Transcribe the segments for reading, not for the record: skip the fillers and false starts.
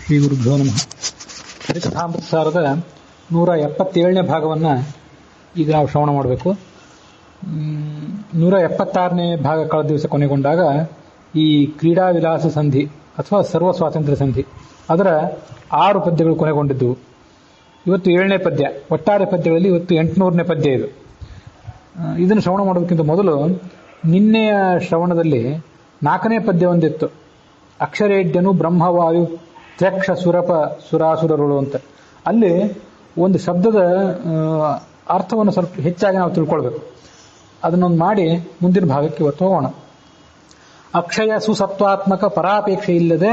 ಶ್ರೀ ಗುರುಭ್ಯೋ ನಮಃ. ಹರಿಕಥಾಮೃತಸಾರದ 177ನೇ ಭಾಗವನ್ನು ಈಗ ನಾವು ಶ್ರವಣ ಮಾಡಬೇಕು. 176ನೇ ಭಾಗ ಕಳೆದ ದಿವಸ ಕೊನೆಗೊಂಡಾಗ ಈ ಕ್ರೀಡಾ ವಿಲಾಸ ಸಂಧಿ ಅಥವಾ ಸರ್ವ ಸ್ವಾತಂತ್ರ್ಯ ಸಂಧಿ ಅದರ 6 ಪದ್ಯಗಳು ಕೊನೆಗೊಂಡಿದ್ದವು. ಇವತ್ತು 7ನೇ ಪದ್ಯ. ಒಟ್ಟಾರೆ ಪದ್ಯಗಳಲ್ಲಿ ಇವತ್ತು 800ನೇ ಪದ್ಯ ಇದು. ಇದನ್ನು ಶ್ರವಣ ಮಾಡೋದಕ್ಕಿಂತ ಮೊದಲು ನಿನ್ನೆಯ ಶ್ರವಣದಲ್ಲಿ 4ನೇ ಪದ್ಯ ಒಂದಿತ್ತು. ಅಕ್ಷರೇಡ್ಯನು ಬ್ರಹ್ಮವಾಯು ತ್ಯಕ್ಷ ಸುರಪ ಸುರಾಸುರರುಳು ಅಂತ. ಅಲ್ಲಿ ಒಂದು ಶಬ್ದದ ಅರ್ಥವನ್ನು ಸ್ವಲ್ಪ ಹೆಚ್ಚಾಗಿ ನಾವು ತಿಳ್ಕೊಳ್ಬೇಕು. ಅದನ್ನೊಂದು ಮಾಡಿ ಮುಂದಿನ ಭಾಗಕ್ಕೆ ಇವತ್ತು ಹೋಗೋಣ. ಅಕ್ಷಯ ಸುಸತ್ವಾತ್ಮಕ ಪರಾಪೇಕ್ಷೆ ಇಲ್ಲದೆ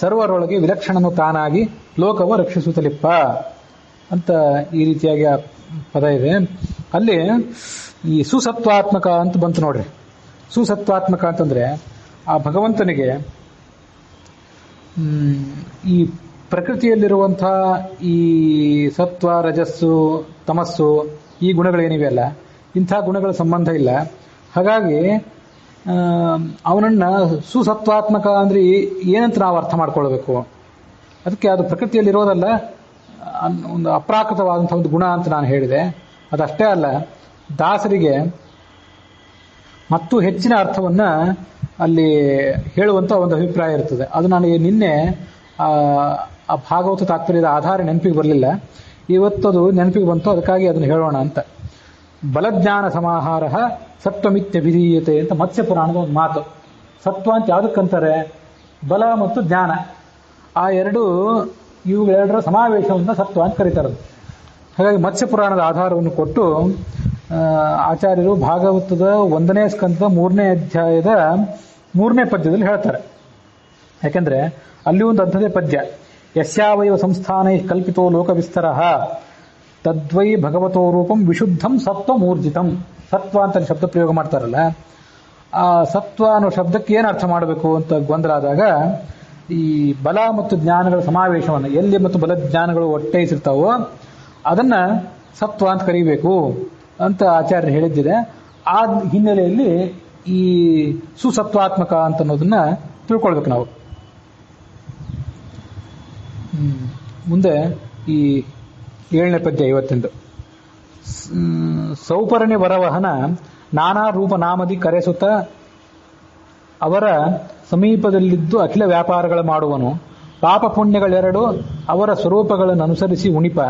ಸರ್ವರೊಳಗೆ ವಿಲಕ್ಷಣನು ತಾನಾಗಿ ಲೋಕವ ರಕ್ಷಿಸುತ್ತಲಿಪ್ಪ ಅಂತ ಈ ರೀತಿಯಾಗಿ ಆ ಪದ ಇದೆ. ಅಲ್ಲಿ ಈ ಸುಸತ್ವಾತ್ಮಕ ಅಂತ ಬಂತು ನೋಡ್ರಿ. ಸುಸತ್ವಾತ್ಮಕ ಅಂತಂದ್ರೆ ಆ ಭಗವಂತನಿಗೆ ಈ ಪ್ರಕೃತಿಯಲ್ಲಿರುವಂತಹ ಈ ಸತ್ವ ರಜಸ್ಸು ತಮಸ್ಸು ಈ ಗುಣಗಳೇನಿವೆಯಲ್ಲ, ಇಂಥ ಗುಣಗಳ ಸಂಬಂಧ ಇಲ್ಲ. ಹಾಗಾಗಿ ಅವನನ್ನ ಸುಸತ್ವಾತ್ಮಕ ಅಂದ್ರೆ ಏನಂತ ನಾವು ಅರ್ಥ ಮಾಡ್ಕೊಳ್ಬೇಕು. ಅದಕ್ಕೆ ಅದು ಪ್ರಕೃತಿಯಲ್ಲಿರೋದಲ್ಲ, ಒಂದು ಅಪ್ರಾಕೃತವಾದಂಥ ಒಂದು ಗುಣ ಅಂತ ನಾನು ಹೇಳಿದೆ. ಅದಷ್ಟೇ ಅಲ್ಲ, ದಾಸರಿಗೆ ಮತ್ತು ಹೆಚ್ಚಿನ ಅರ್ಥವನ್ನ ಅಲ್ಲಿ ಹೇಳುವಂತ ಒಂದು ಅಭಿಪ್ರಾಯ ಇರ್ತದೆ. ಅದು ನಾನು ನಿನ್ನೆ ಆ ಭಾಗವತ ತಾತ್ಪರ್ಯದ ಆಧಾರ ನೆನಪಿಗೆ ಬರಲಿಲ್ಲ. ಇವತ್ತದು ನೆನಪಿಗೆ ಬಂತು, ಅದಕ್ಕಾಗಿ ಅದನ್ನು ಹೇಳೋಣ ಅಂತ. ಬಲಜ್ಞಾನ ಸಮಾಹಾರ ಸತ್ವಮಿತ್ಯ ವಿಧೀಯತೆ ಅಂತ ಮತ್ಸ್ಯ ಪುರಾಣದ ಒಂದು ಮಾತು. ಸತ್ವ ಅಂತ ಯಾವುದಕ್ಕಂತಾರೆ? ಬಲ ಮತ್ತು ಜ್ಞಾನ, ಆ ಇವುಗಳೆರಡರ ಸಮಾವೇಶವನ್ನು ಸತ್ವ ಅಂತ ಕರೀತಾರೆ. ಹಾಗಾಗಿ ಮತ್ಸ್ಯ ಪುರಾಣದ ಆಧಾರವನ್ನು ಕೊಟ್ಟು ಆಚಾರ್ಯರು ಭಾಗವತದ 1ನೇ ಸ್ಕಂದ 3ನೇ ಅಧ್ಯಾಯದ 3ನೇ ಪದ್ಯದಲ್ಲಿ ಹೇಳ್ತಾರೆ. ಯಾಕೆಂದ್ರೆ ಅಲ್ಲಿ ಒಂದು ಅಂಥದೇ ಪದ್ಯ. ಯಸ್ಯಾವಯವ ಸಂಸ್ಥಾನೈ ಕಲ್ಪಿತೋ ಲೋಕ ವಿಸ್ತರ ತದ್ವೈ ಭಗವತೋ ರೂಪಂ ವಿಶುದ್ಧಂ ಸತ್ವಮೂರ್ಜಿತಂ. ಸತ್ವ ಅಂತ ಶಬ್ದ ಪ್ರಯೋಗ ಮಾಡ್ತಾರಲ್ಲ, ಆ ಸತ್ವ ಅನ್ನೋ ಶಬ್ದಕ್ಕೆ ಏನು ಅರ್ಥ ಮಾಡಬೇಕು ಅಂತ ಗೊಂದಲ ಆದಾಗ ಈ ಬಲ ಮತ್ತು ಜ್ಞಾನಗಳ ಸಮಾವೇಶವನ್ನು ಎಲ್ಲಿ ಮತ್ತು ಬಲ ಜ್ಞಾನಗಳು ಒಟ್ಟೈಸಿರ್ತಾವೋ ಅದನ್ನ ಸತ್ವ ಅಂತ ಕರೀಬೇಕು ಅಂತ ಆಚಾರ್ಯರು ಹೇಳಿದ್ದಿದೆ. ಆ ಹಿನ್ನೆಲೆಯಲ್ಲಿ ಈ ಸುಸತ್ವಾತ್ಮಕ ಅಂತ ಅನ್ನೋದನ್ನ ತಿಳ್ಕೊಳ್ಬೇಕು ನಾವು. ಮುಂದೆ ಈ 7ನೇ ಪದ್ಯ ಇವತ್ತಿಂದು. ಸೌಪರ್ಣಿ ವರವಹನ ನಾನಾ ರೂಪ ನಾಮದಿ ಕರೆಸುತ್ತ ಅವರ ಸಮೀಪದಲ್ಲಿದ್ದು ಅಖಿಲ ವ್ಯಾಪಾರಗಳ ಮಾಡುವನು. ಪಾಪ ಪುಣ್ಯಗಳೆರಡು ಅವರ ಸ್ವರೂಪಗಳನ್ನು ಅನುಸರಿಸಿ ಉಣಿಪ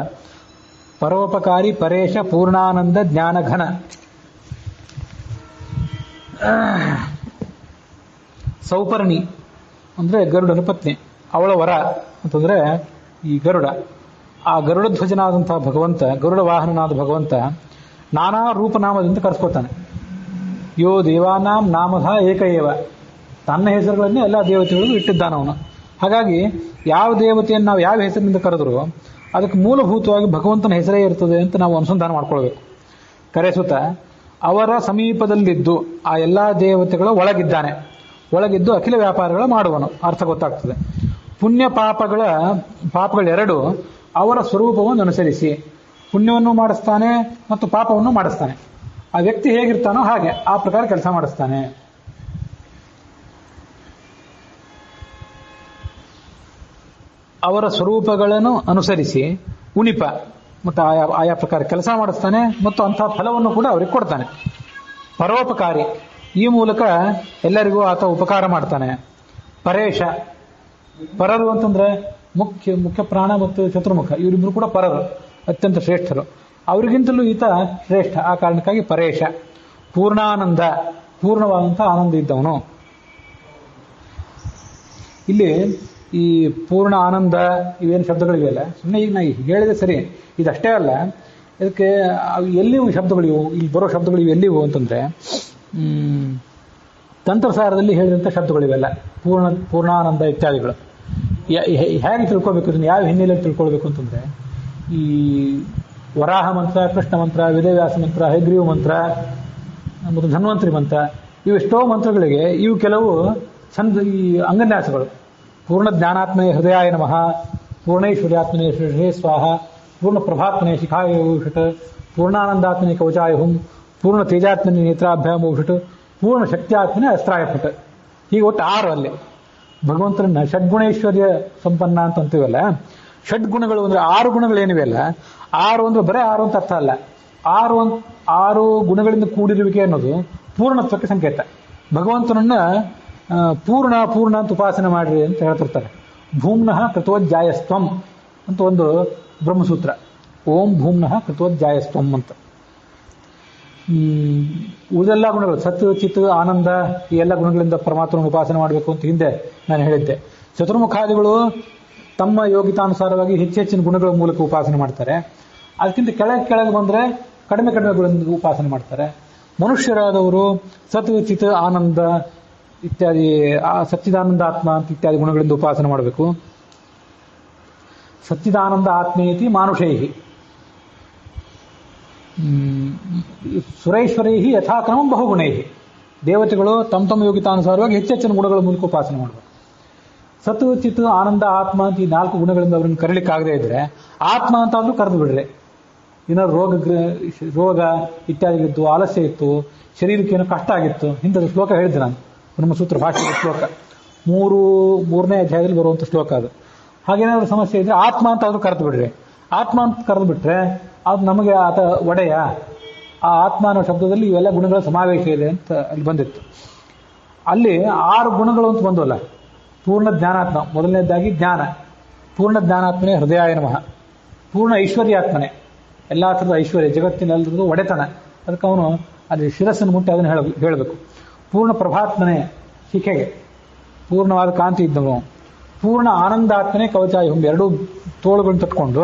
ಪರೋಪಕಾರಿ ಪರೇಶ ಪೂರ್ಣಾನಂದ ಜ್ಞಾನಘನ. ಸೌಪರ್ಣಿ ಅಂದ್ರೆ ಗರುಡನ ಪತ್ನಿ, ಅವಳ ವರ ಅಂತಂದ್ರೆ ಈ ಗರುಡ. ಆ ಗರುಡ ಧ್ವಜನಾದಂತಹ ಭಗವಂತ, ಗರುಡ ವಾಹನನಾದ ಭಗವಂತ ನಾನಾ ರೂಪನಾಮದಿಂದ ಕರೆಸ್ಕೊತಾನೆ. ಯೋ ದೇವಾನಾಂ ನಾಮಧ ಏಕಏವ. ತನ್ನ ಹೆಸರುಗಳನ್ನೇ ಎಲ್ಲ ದೇವತೆಗಳಿಗೂ ಇಟ್ಟಿದ್ದಾನವನು. ಹಾಗಾಗಿ ಯಾವ ದೇವತೆಯನ್ನು ನಾವು ಯಾವ ಹೆಸರಿನಿಂದ ಕರೆದ್ರು ಅದಕ್ಕೆ ಮೂಲಭೂತವಾಗಿ ಭಗವಂತನ ಹೆಸರೇ ಇರ್ತದೆ ಅಂತ ನಾವು ಅನುಸಂಧಾನ ಮಾಡ್ಕೊಳ್ಬೇಕು. ಕರೆಸುತ್ತ ಅವರ ಸಮೀಪದಲ್ಲಿದ್ದು ಆ ಎಲ್ಲಾ ದೇವತೆಗಳ ಒಳಗಿದ್ದು ಅಖಿಲ ವ್ಯಾಪಾರಗಳ ಮಾಡುವನು. ಅರ್ಥ ಗೊತ್ತಾಗ್ತದೆ. ಪುಣ್ಯ ಪಾಪಗಳೆರಡು ಅವರ ಸ್ವರೂಪವನ್ನು ಅನುಸರಿಸಿ ಪುಣ್ಯವನ್ನು ಮಾಡಿಸ್ತಾನೆ ಮತ್ತು ಪಾಪವನ್ನು ಮಾಡಿಸ್ತಾನೆ. ಆ ವ್ಯಕ್ತಿ ಹೇಗಿರ್ತಾನೋ ಹಾಗೆ ಆ ಪ್ರಕಾರ ಕೆಲಸ ಮಾಡಿಸ್ತಾನೆ. ಅವರ ಸ್ವರೂಪಗಳನ್ನು ಅನುಸರಿಸಿ ಉಣಿಪ ಮತ್ತು ಆಯಾ ಪ್ರಕಾರ ಕೆಲಸ ಮಾಡಿಸ್ತಾನೆ ಮತ್ತು ಅಂತಹ ಫಲವನ್ನು ಕೂಡ ಅವರಿಗೆ ಕೊಡ್ತಾನೆ. ಪರೋಪಕಾರಿ, ಈ ಮೂಲಕ ಎಲ್ಲರಿಗೂ ಆತ ಉಪಕಾರ ಮಾಡ್ತಾನೆ. ಪರೇಶ, ಪರರು ಅಂತಂದ್ರೆ ಮುಖ್ಯ ಪ್ರಾಣ ಮತ್ತು ಚತುರ್ಮುಖ ಇವರಿಬ್ರು ಕೂಡ ಪರರು, ಅತ್ಯಂತ ಶ್ರೇಷ್ಠರು. ಅವರಿಗಿಂತಲೂ ಈತ ಶ್ರೇಷ್ಠ. ಆ ಕಾರಣಕ್ಕಾಗಿ ಪರೇಶ. ಪೂರ್ಣಾನಂದ, ಪೂರ್ಣವಾದಂತಹ ಆನಂದ ಇದ್ದವನು. ಇಲ್ಲಿ ಈ ಪೂರ್ಣ ಆನಂದ ಇವೇನು ಶಬ್ದಗಳಿವೆಯಲ್ಲ, ಸುಮ್ಮನೆ ಈಗ ನಾ ಹೇಳಿದೆ ಸರಿ, ಇದಷ್ಟೇ ಅಲ್ಲ. ಇದಕ್ಕೆ ಎಲ್ಲಿವು ಶಬ್ದಗಳಿವು, ಇಲ್ಲಿ ಬರೋ ಶಬ್ದಗಳಿವೆ ಎಲ್ಲಿವು ಅಂತಂದ್ರೆ ತಂತ್ರಸಾರದಲ್ಲಿ ಹೇಳಿದಂಥ ಶಬ್ದಗಳಿವೆಲ್ಲ, ಪೂರ್ಣಾನಂದ ಇತ್ಯಾದಿಗಳು. ಹೇಗೆ ತಿಳ್ಕೊಬೇಕು, ಇದನ್ನು ಯಾವ ಹಿನ್ನೆಲೆಯಲ್ಲಿ ತಿಳ್ಕೊಳ್ಬೇಕು ಅಂತಂದ್ರೆ ಈ ವರಾಹ ಮಂತ್ರ, ಕೃಷ್ಣ ಮಂತ್ರ, ವೇದವ್ಯಾಸ ಮಂತ್ರ, ಹಯಗ್ರೀವ ಮಂತ್ರ ಮತ್ತು ಧನ್ವಂತರಿ ಮಂತ್ರ, ಇವೆಷ್ಟೋ ಮಂತ್ರಗಳಿಗೆ ಇವು ಕೆಲವು ಈ ಅಂಗನ್ಯಾಸಗಳು. ಪೂರ್ಣ ಜ್ಞಾನಾತ್ಮನೇ ಹೃದಯಾಯ ನಮಃ, ಪೂರ್ಣೈಶ್ವರ್ಯಾತ್ಮನೇ ಶ್ರೀ ಸ್ವಾಹ, ಪೂರ್ಣ ಪ್ರಭಾತ್ಮನೇ ಶಿಖಾಯ ಔಷಟ್, ಪೂರ್ಣಾನಂದಾತ್ಮನೇ ಕವಚಾಯ ಹುಂ, ಪೂರ್ಣ ತೇಜಾತ್ಮನೇ ನೇತ್ರಾಭ್ಯಾಮ ಔಷಟ್, ಪೂರ್ಣ ಶಕ್ತಿಯಾತ್ಮನೇ ಅಸ್ತ್ರಾಯ ಫಟ್. ಹೀಗೆ ಒಟ್ಟು 6 ಅಲ್ಲಿ. ಭಗವಂತನನ್ನ ಷಡ್ಗುಣೈಶ್ವರ್ಯ ಸಂಪನ್ನ ಅಂತ ಅಂತೀವಲ್ಲ, ಷಡ್ಗುಣಗಳು ಅಂದ್ರೆ 6 ಗುಣಗಳೇನಿವೆಯಲ್ಲ, 6 ಅಂದ್ರೆ ಬರೇ 6 ಅಂತ ಅರ್ಥ ಅಲ್ಲ. 6 ಗುಣಗಳಿಂದ ಕೂಡಿರುವಿಕೆ ಅನ್ನೋದು ಪೂರ್ಣತ್ವಕ್ಕೆ ಸಂಕೇತ. ಭಗವಂತನನ್ನ ಪೂರ್ಣ ಅಂತ ಉಪಾಸನೆ ಮಾಡ್ರಿ ಅಂತ ಹೇಳ್ತಿರ್ತಾರೆ. ಭೂಮ್ನಃ ಕೃತೋಜ್ಜಾಯಸ್ತ್ವಂ ಅಂತ ಒಂದು ಬ್ರಹ್ಮಸೂತ್ರ. ಓಂ ಭೂಮ್ನಃ ಕೃತೋಜ್ಜಾಯಸ್ತ್ವಂ ಅಂತ. ಉಳಿದೆಲ್ಲ ಗುಣಗಳು ಸತ್ ಚಿತ್ ಆನಂದ ಈ ಎಲ್ಲ ಗುಣಗಳಿಂದ ಪರಮಾತ್ಮನ ಉಪಾಸನೆ ಮಾಡಬೇಕು ಅಂತ ಹಿಂದೆ ನಾನು ಹೇಳಿದ್ದೆ. ಚತುರ್ಮುಖಾದಿಗಳು ತಮ್ಮ ಯೋಗಿತಾನುಸಾರವಾಗಿ ಹೆಚ್ಚಿನ ಗುಣಗಳ ಮೂಲಕ ಉಪಾಸನೆ ಮಾಡ್ತಾರೆ. ಅದಕ್ಕಿಂತ ಕೆಳಗೆ ಬಂದ್ರೆ ಕಡಿಮೆ ಗುಣಗಳಿಂದ ಉಪಾಸನೆ ಮಾಡ್ತಾರೆ. ಮನುಷ್ಯರಾದವರು ಸತ್ ಚಿತ್ ಆನಂದ ಇತ್ಯಾದಿ ಸಚ್ಚಿದಾನಂದ ಆತ್ಮ ಅಂತ ಇತ್ಯಾದಿ ಗುಣಗಳಿಂದ ಉಪಾಸನೆ ಮಾಡಬೇಕು. ಸಚ್ಚಿದಾನಂದ ಆತ್ಮೇತಿ ಮಾನುಷೈಹಿ ಸುರೈಶ್ವರೈಹಿ ಯಥಾಕ್ರಮಂ ಬಹುಗುಣೈಹಿ. ದೇವತೆಗಳು ತಮ್ಮ ಯೋಗಿತಾನುಸಾರವಾಗಿ ಹೆಚ್ಚಿನ ಗುಣಗಳ ಮೂಲಕ ಉಪಾಸನೆ ಮಾಡಬೇಕು. ಸತ್ ಚಿತ್ ಆನಂದ ಆತ್ಮ ಅಂತ ಈ 4 ಗುಣಗಳಿಂದ ಅವ್ರನ್ನ ಕರೀಲಿಕ್ಕಾಗದೇ ಇದ್ರೆ ಆತ್ಮ ಅಂತ ಅಂದ್ರೂ ಕರೆದು ಬಿಡ್ರಿ. ಏನಾದ್ರು ರೋಗ ಇತ್ಯಾದಿಗಳಿತ್ತು, ಆಲಸ್ಯ ಇತ್ತು, ಶರೀರಕ್ಕೆ ಏನೋ ಕಷ್ಟ ಆಗಿತ್ತು, ಇಂಥದ್ದು ಶ್ಲೋಕ ಹೇಳಿದ್ದೆ ನಾನು, ಬ್ರಹ್ಮಸೂತ್ರ ಭಾಷೆಯ ಶ್ಲೋಕ 3ನೇ ಅಧ್ಯಾಯದಲ್ಲಿ ಬರುವಂಥ ಶ್ಲೋಕ ಅದು. ಹಾಗೇನಾದ್ರೂ ಸಮಸ್ಯೆ ಇದ್ರೆ ಆತ್ಮ ಅಂತ ಆದ್ರೂ ಕರೆದು ಬಿಡ್ರಿ. ಆತ್ಮ ಅಂತ ಕರೆದು ಬಿಟ್ರೆ ಅದು ನಮಗೆ ಆತ ಒಡೆಯ. ಆ ಆತ್ಮ ಅನ್ನೋ ಶಬ್ದದಲ್ಲಿ ಇವೆಲ್ಲ ಗುಣಗಳ ಸಮಾವೇಶ ಇದೆ ಅಂತ ಅಲ್ಲಿ ಬಂದಿತ್ತು. ಅಲ್ಲಿ 6 ಗುಣಗಳು ಅಂತ ಬಂದವಲ್ಲ. ಪೂರ್ಣ ಜ್ಞಾನಾತ್ಮ, ಮೊದಲನೇದಾಗಿ ಜ್ಞಾನ. ಪೂರ್ಣ ಜ್ಞಾನಾತ್ಮನೇ ಹೃದಯಾಯ ನಮಃ. ಪೂರ್ಣ ಐಶ್ವರ್ಯಾತ್ಮನೆ, ಎಲ್ಲ ಥರದ ಐಶ್ವರ್ಯ, ಜಗತ್ತಿನೆಲ್ಲರದ್ದು ಒಡೆತನ. ಅದಕ್ಕೆ ಅವನು ಅಲ್ಲಿ ಶಿರಸ್ಸನ್ನು ಮುಟ್ಟಿ ಅದನ್ನು ಹೇಳಬೇಕು. ಪೂರ್ಣ ಪ್ರಭಾತ್ಮನೆ, ಶಿಖೆಗೆ ಪೂರ್ಣವಾದ ಕಾಂತಿ ಇದ್ದವನು. ಪೂರ್ಣ ಆನಂದಾತ್ಮನೆ ಕವಚಾಯ ಹುಂ, 2 ತೋಳುಗಳನ್ನು ತಟ್ಕೊಂಡು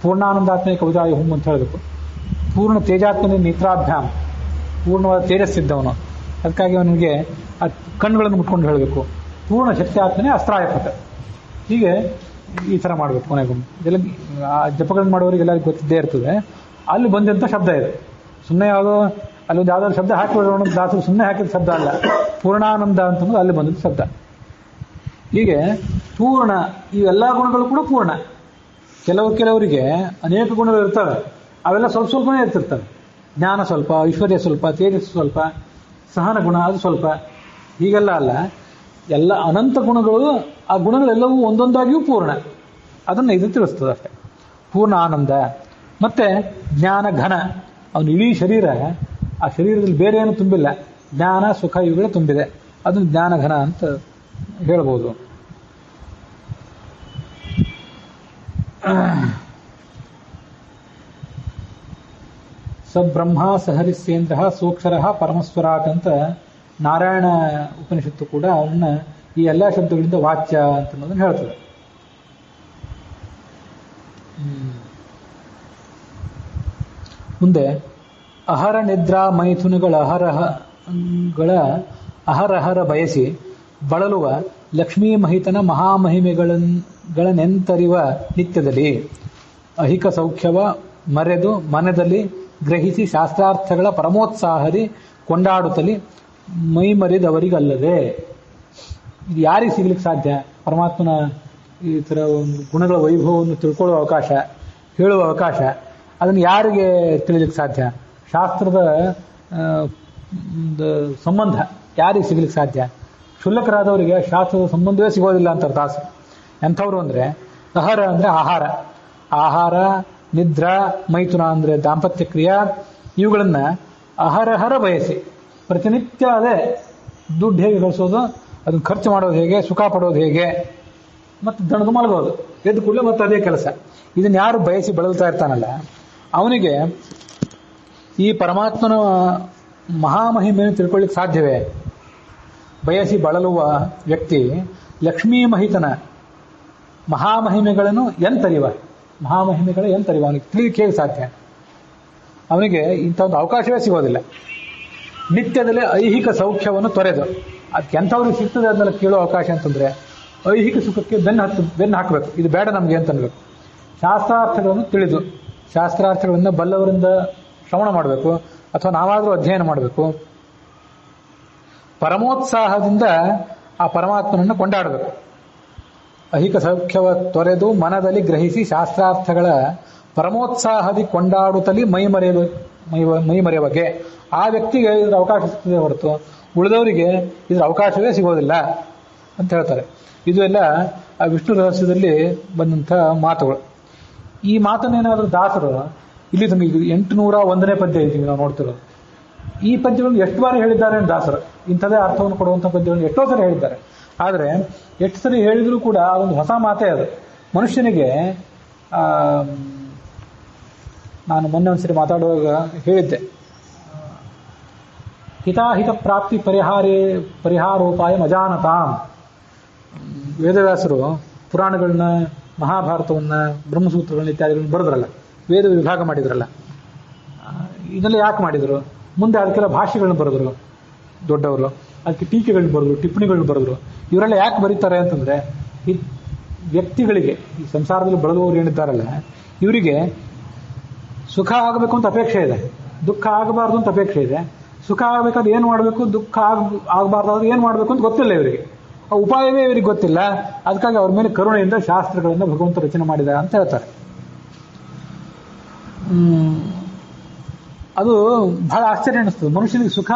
ಪೂರ್ಣಾನಂದಾತ್ಮನೆ ಕವಚಾಯ ಹುಂ ಅಂತ ಹೇಳಬೇಕು. ಪೂರ್ಣ ತೇಜಾತ್ಮನೆ ನೇತ್ರಾಭ್ಯಾಮ್, ಪೂರ್ಣವಾದ ತೇಜಸ್ಸಿದ್ದವನು. ಅದಕ್ಕಾಗಿ ಅವನಿಗೆ ಆ ಕಣ್ಣುಗಳನ್ನು ಮುಟ್ಕೊಂಡು ಹೇಳಬೇಕು. ಪೂರ್ಣ ಶಕ್ತಿಯಾತ್ಮನೆ ಅಸ್ತ್ರಾಯಪತ. ಹೀಗೆ ಈ ಥರ ಮಾಡಬೇಕು. ಕೊನೆಗೂ ಇದೆಲ್ಲ ಜಪಗಳನ್ನು ಮಾಡೋರಿಗೆ ಎಲ್ಲರಿಗೂ ಗೊತ್ತಿದ್ದೇ ಇರ್ತದೆ. ಅಲ್ಲಿ ಬಂದಂಥ ಶಬ್ದ ಇದೆ, ಸುಮ್ಮನೆ ಯಾವುದೋ ಅಲ್ಲೊಂದು ಯಾವ್ದಾದ್ರು ಶಬ್ದ ಹಾಕಿಬಿಡೋಣ ದಾಸರು ಸುಮ್ಮನೆ ಹಾಕಿದ ಶಬ್ದ ಅಲ್ಲ. ಪೂರ್ಣಾನಂದ ಅಂತಂದ್ರೆ ಅಲ್ಲಿ ಬಂದಿದ್ದ ಶಬ್ದ. ಹೀಗೆ ಪೂರ್ಣ, ಇವೆಲ್ಲ ಗುಣಗಳು ಕೂಡ ಪೂರ್ಣ. ಕೆಲವರಿಗೆ ಅನೇಕ ಗುಣಗಳು ಇರ್ತವೆ, ಅವೆಲ್ಲ ಸ್ವಲ್ಪನೇ ಇರ್ತಿರ್ತವೆ. ಜ್ಞಾನ ಸ್ವಲ್ಪ, ಐಶ್ವರ್ಯ ಸ್ವಲ್ಪ, ತೇಜಸ್ಸು ಸ್ವಲ್ಪ, ಸಹನ ಗುಣ ಅದು ಸ್ವಲ್ಪ, ಹೀಗೆಲ್ಲ ಅಲ್ಲ. ಎಲ್ಲ ಅನಂತ ಗುಣಗಳು, ಆ ಗುಣಗಳೆಲ್ಲವೂ ಒಂದೊಂದಾಗಿಯೂ ಪೂರ್ಣ. ಅದನ್ನು ಇದು ತಿಳಿಸ್ತದೆ ಅಷ್ಟೆ. ಪೂರ್ಣ ಆನಂದ. ಮತ್ತೆ ಜ್ಞಾನ ಘನ, ಅವನು ಇಡೀ ಶರೀರ, ಆ ಶರೀರದಲ್ಲಿ ಬೇರೆ ಏನು ತುಂಬಿಲ್ಲ, ಜ್ಞಾನ ಸುಖ ಇವುಗಳೇ ತುಂಬಿದೆ. ಅದನ್ನು ಜ್ಞಾನ ಘನ ಅಂತ ಹೇಳ್ಬೋದು. ಸ ಬ್ರಹ್ಮ ಸಹರಿಸ್ಯೇಂದ್ರ ಸೂಕ್ಷರ ಪರಮಸ್ವರಾಟ್ ಅಂತ ನಾರಾಯಣ ಉಪನಿಷತ್ತು ಕೂಡ ಅವನ್ನ ಈ ಎಲ್ಲ ಶಬ್ದಗಳಿಂದ ವಾಚ್ಯ ಅಂತ ಅನ್ನೋದನ್ನು ಹೇಳ್ತದೆ. ಮುಂದೆ ಅಹರ ನಿದ್ರಾ ಮೈಥುನಗಳ ಅಹರಹರ ಬಯಸಿ ಬಳಲುವ ಲಕ್ಷ್ಮೀ ಮಹಿತನ ಮಹಾಮಹಿಮೆಗಳನ್ನೆಂತರಿವ ನಿತ್ಯದಲ್ಲಿ ಅಹಿಕ ಸೌಖ್ಯವ ಮರೆದು ಮನದಲ್ಲಿ ಗ್ರಹಿಸಿ ಶಾಸ್ತ್ರಾರ್ಥಗಳ ಪರಮೋತ್ಸಾಹದಿ ಕೊಂಡಾಡುತ್ತಲಿ ಮೈಮರೆದವರಿಗಲ್ಲದೆ. ಇದು ಯಾರಿಗೆ ಸಿಗ್ಲಿಕ್ಕೆ ಸಾಧ್ಯ? ಪರಮಾತ್ಮನ ಈ ಥರ ಒಂದು ಗುಣಗಳ ವೈಭವವನ್ನು ತಿಳ್ಕೊಳ್ಳುವ ಅವಕಾಶ, ಹೇಳುವ ಅವಕಾಶ, ಅದನ್ನು ಯಾರಿಗೆ ತಿಳಿಲಿಕ್ಕೆ ಸಾಧ್ಯ? ಶಾಸ್ತ್ರದ ಸಂಬಂಧ ಯಾರಿಗೆ ಸಿಗ್ಲಿಕ್ಕೆ ಸಾಧ್ಯ? ಕ್ಷುಲ್ಲಕರಾದವರಿಗೆ ಶಾಸ್ತ್ರದ ಸಂಬಂಧವೇ ಸಿಗೋದಿಲ್ಲ ಅಂತಾರೆ ದಾಸರು. ಎಂಥವ್ರು ಅಂದರೆ ಅಹರ ಅಂದರೆ ಆಹಾರ, ಆಹಾರ, ನಿದ್ರಾ, ಮೈಥುನ ಅಂದರೆ ದಾಂಪತ್ಯ ಕ್ರಿಯಾ, ಇವುಗಳನ್ನು ಅಹರಹರ ಬಯಸಿ ಪ್ರತಿನಿತ್ಯ ಅದೇ ದುಡ್ಡು ಹೇಗೆ ಗಳಿಸೋದು, ಅದನ್ನು ಖರ್ಚು ಮಾಡೋದು ಹೇಗೆ, ಸುಖ ಪಡೋದು ಹೇಗೆ, ಮತ್ತು ದಣದು ಮಲಗೋದು, ಎದ್ದು ಕೂಡಲೇ ಮತ್ತೆ ಅದೇ ಕೆಲಸ. ಇದನ್ನು ಯಾರು ಬಯಸಿ ಬಳಲ್ತಾ ಇರ್ತಾನಲ್ಲ ಅವನಿಗೆ ಈ ಪರಮಾತ್ಮನ ಮಹಾಮಹಿಮೆಯನ್ನು ತಿಳ್ಕೊಳ್ಳಿಕ್ಕೆ ಸಾಧ್ಯವೇ? ಬಯಸಿ ಬಳಲುವ ವ್ಯಕ್ತಿ ಲಕ್ಷ್ಮೀ ಮಹಿತನ ಮಹಾಮಹಿಮೆಗಳನ್ನು ಎಂತರಿವ ಅವನಿಗೆ ತಿಳಿಲಿಕ್ಕೆ ಹೇಗೆ ಸಾಧ್ಯ? ಅವನಿಗೆ ಇಂಥ ಒಂದು ಅವಕಾಶವೇ ಸಿಗೋದಿಲ್ಲ. ನಿತ್ಯದಲ್ಲಿ ಐಹಿಕ ಸೌಖ್ಯವನ್ನು ತೊರೆದು ಅದಕ್ಕೆ ಎಂಥವ್ರಿಗೆ ಸಿಗ್ತದೆ ಅದನ್ನೆಲ್ಲ ಕೇಳೋ ಅವಕಾಶ ಅಂತಂದರೆ ಐಹಿಕ ಸುಖಕ್ಕೆ ಬೆನ್ನು ಹಾಕಬೇಕು. ಇದು ಬೇಡ ನಮಗೆ ಅಂತ ಅನ್ಬೇಕು. ಶಾಸ್ತ್ರಾರ್ಥಗಳನ್ನು ತಿಳಿದು ಶಾಸ್ತ್ರಾರ್ಥಗಳನ್ನು ಬಲ್ಲವರಿಂದ ಶ್ರವಣ ಮಾಡಬೇಕು ಅಥವಾ ನಾವಾದರೂ ಅಧ್ಯಯನ ಮಾಡಬೇಕು. ಪರಮೋತ್ಸಾಹದಿಂದ ಆ ಪರಮಾತ್ಮನನ್ನು ಕೊಂಡಾಡಬೇಕು. ಐಹಿಕ ಸೌಖ್ಯವ ತೊರೆದು ಮನದಲ್ಲಿ ಗ್ರಹಿಸಿ ಶಾಸ್ತ್ರಾರ್ಥಗಳ ಪರಮೋತ್ಸಾಹದಿ ಕೊಂಡಾಡುತ್ತಲೇ ಮೈ ಮರೆಯುವಗೆ ಆ ವ್ಯಕ್ತಿಗೆ ಇದರ ಅವಕಾಶ ಸಿಗ್ತದೆ ಹೊರತು ಉಳಿದವರಿಗೆ ಇದರ ಅವಕಾಶವೇ ಸಿಗೋದಿಲ್ಲ ಅಂತ ಹೇಳ್ತಾರೆ. ಇದು ಎಲ್ಲ ಆ ವಿಷ್ಣು ರಹಸ್ಯದಲ್ಲಿ ಬಂದಂಥ ಮಾತುಗಳು. ಈ ಮಾತನ್ನೇನಾದರೂ ದಾಸರು ಇಲ್ಲಿ ತಮಗೆ 801ನೇ ಪದ್ಯ ಇದ್ದೀವಿ ನಾವು ನೋಡ್ತಿರೋದು. ಈ ಪದ್ಯಗಳನ್ನು ಎಷ್ಟು ಬಾರಿ ಹೇಳಿದ್ದಾರೆ ದಾಸರು, ಇಂಥದೇ ಅರ್ಥವನ್ನು ಕೊಡುವಂಥ ಪದ್ಯಗಳನ್ನು ಎಷ್ಟೋ ಸರಿ ಹೇಳಿದ್ದಾರೆ. ಆದರೆ ಎಷ್ಟು ಸರಿ ಹೇಳಿದರೂ ಕೂಡ ಅದೊಂದು ಹೊಸ ಮಾತೇ ಅದು. ಮನುಷ್ಯನಿಗೆ ನಾನು ಮೊನ್ನೆ ಒಂದ್ಸರಿ ಮಾತಾಡುವಾಗ ಹೇಳಿದ್ದೆ, ಹಿತಾಹಿತ ಪ್ರಾಪ್ತಿ ಪರಿಹಾರೋಪಾಯ ಅಜಾನತಾಂ. ವೇದವ್ಯಾಸರು ಪುರಾಣಗಳನ್ನ, ಮಹಾಭಾರತವನ್ನ, ಬ್ರಹ್ಮಸೂತ್ರಗಳನ್ನ ಇತ್ಯಾದಿಗಳನ್ನ ಬರೆದ್ರಲ್ಲ, ವೇದ ವಿಭಾಗ ಮಾಡಿದ್ರಲ್ಲ. ಇದೆಲ್ಲ ಯಾಕೆ ಮಾಡಿದರು? ಮುಂದೆ ಅದಕ್ಕೆಲ್ಲ ಭಾಷೆಗಳನ್ನ ಬರೆದ್ರು ದೊಡ್ಡವರು, ಅದಕ್ಕೆ ಟೀಕೆಗಳನ್ನ ಬರೆದ್ರು, ಟಿಪ್ಪಣಿಗಳನ್ನ ಬರೆದ್ರು. ಇವರೆಲ್ಲ ಯಾಕೆ ಬರೀತಾರೆ ಅಂತಂದ್ರೆ, ಈ ವ್ಯಕ್ತಿಗಳಿಗೆ, ಈ ಸಂಸಾರದಲ್ಲಿ ಬೆಳೆದವರು ಏನಿದ್ದಾರಲ್ಲ, ಇವರಿಗೆ ಸುಖ ಆಗಬೇಕು ಅಂತ ಅಪೇಕ್ಷೆ ಇದೆ, ದುಃಖ ಆಗಬಾರ್ದು ಅಂತ ಅಪೇಕ್ಷೆ ಇದೆ. ಸುಖ ಆಗಬೇಕಾದ್ರೆ ಏನು ಮಾಡಬೇಕು, ದುಃಖ ಆಗಬಾರ್ದಾದ್ರೆ ಏನು ಮಾಡಬೇಕು ಅಂತ ಗೊತ್ತಿಲ್ಲ ಇವರಿಗೆ. ಆ ಉಪಾಯವೇ ಇವರಿಗೆ ಗೊತ್ತಿಲ್ಲ. ಅದಕ್ಕಾಗಿ ಅವ್ರ ಮೇಲೆ ಕರುಣೆಯಿಂದ ಶಾಸ್ತ್ರಗಳಿಂದ ಭಗವಂತ ರಚನೆ ಮಾಡಿದ ಅಂತ ಹೇಳ್ತಾರೆ. ಅದು ಬಹಳ ಆಶ್ಚರ್ಯ ಅನಿಸ್ತದೆ. ಮನುಷ್ಯನಿಗೆ ಸುಖ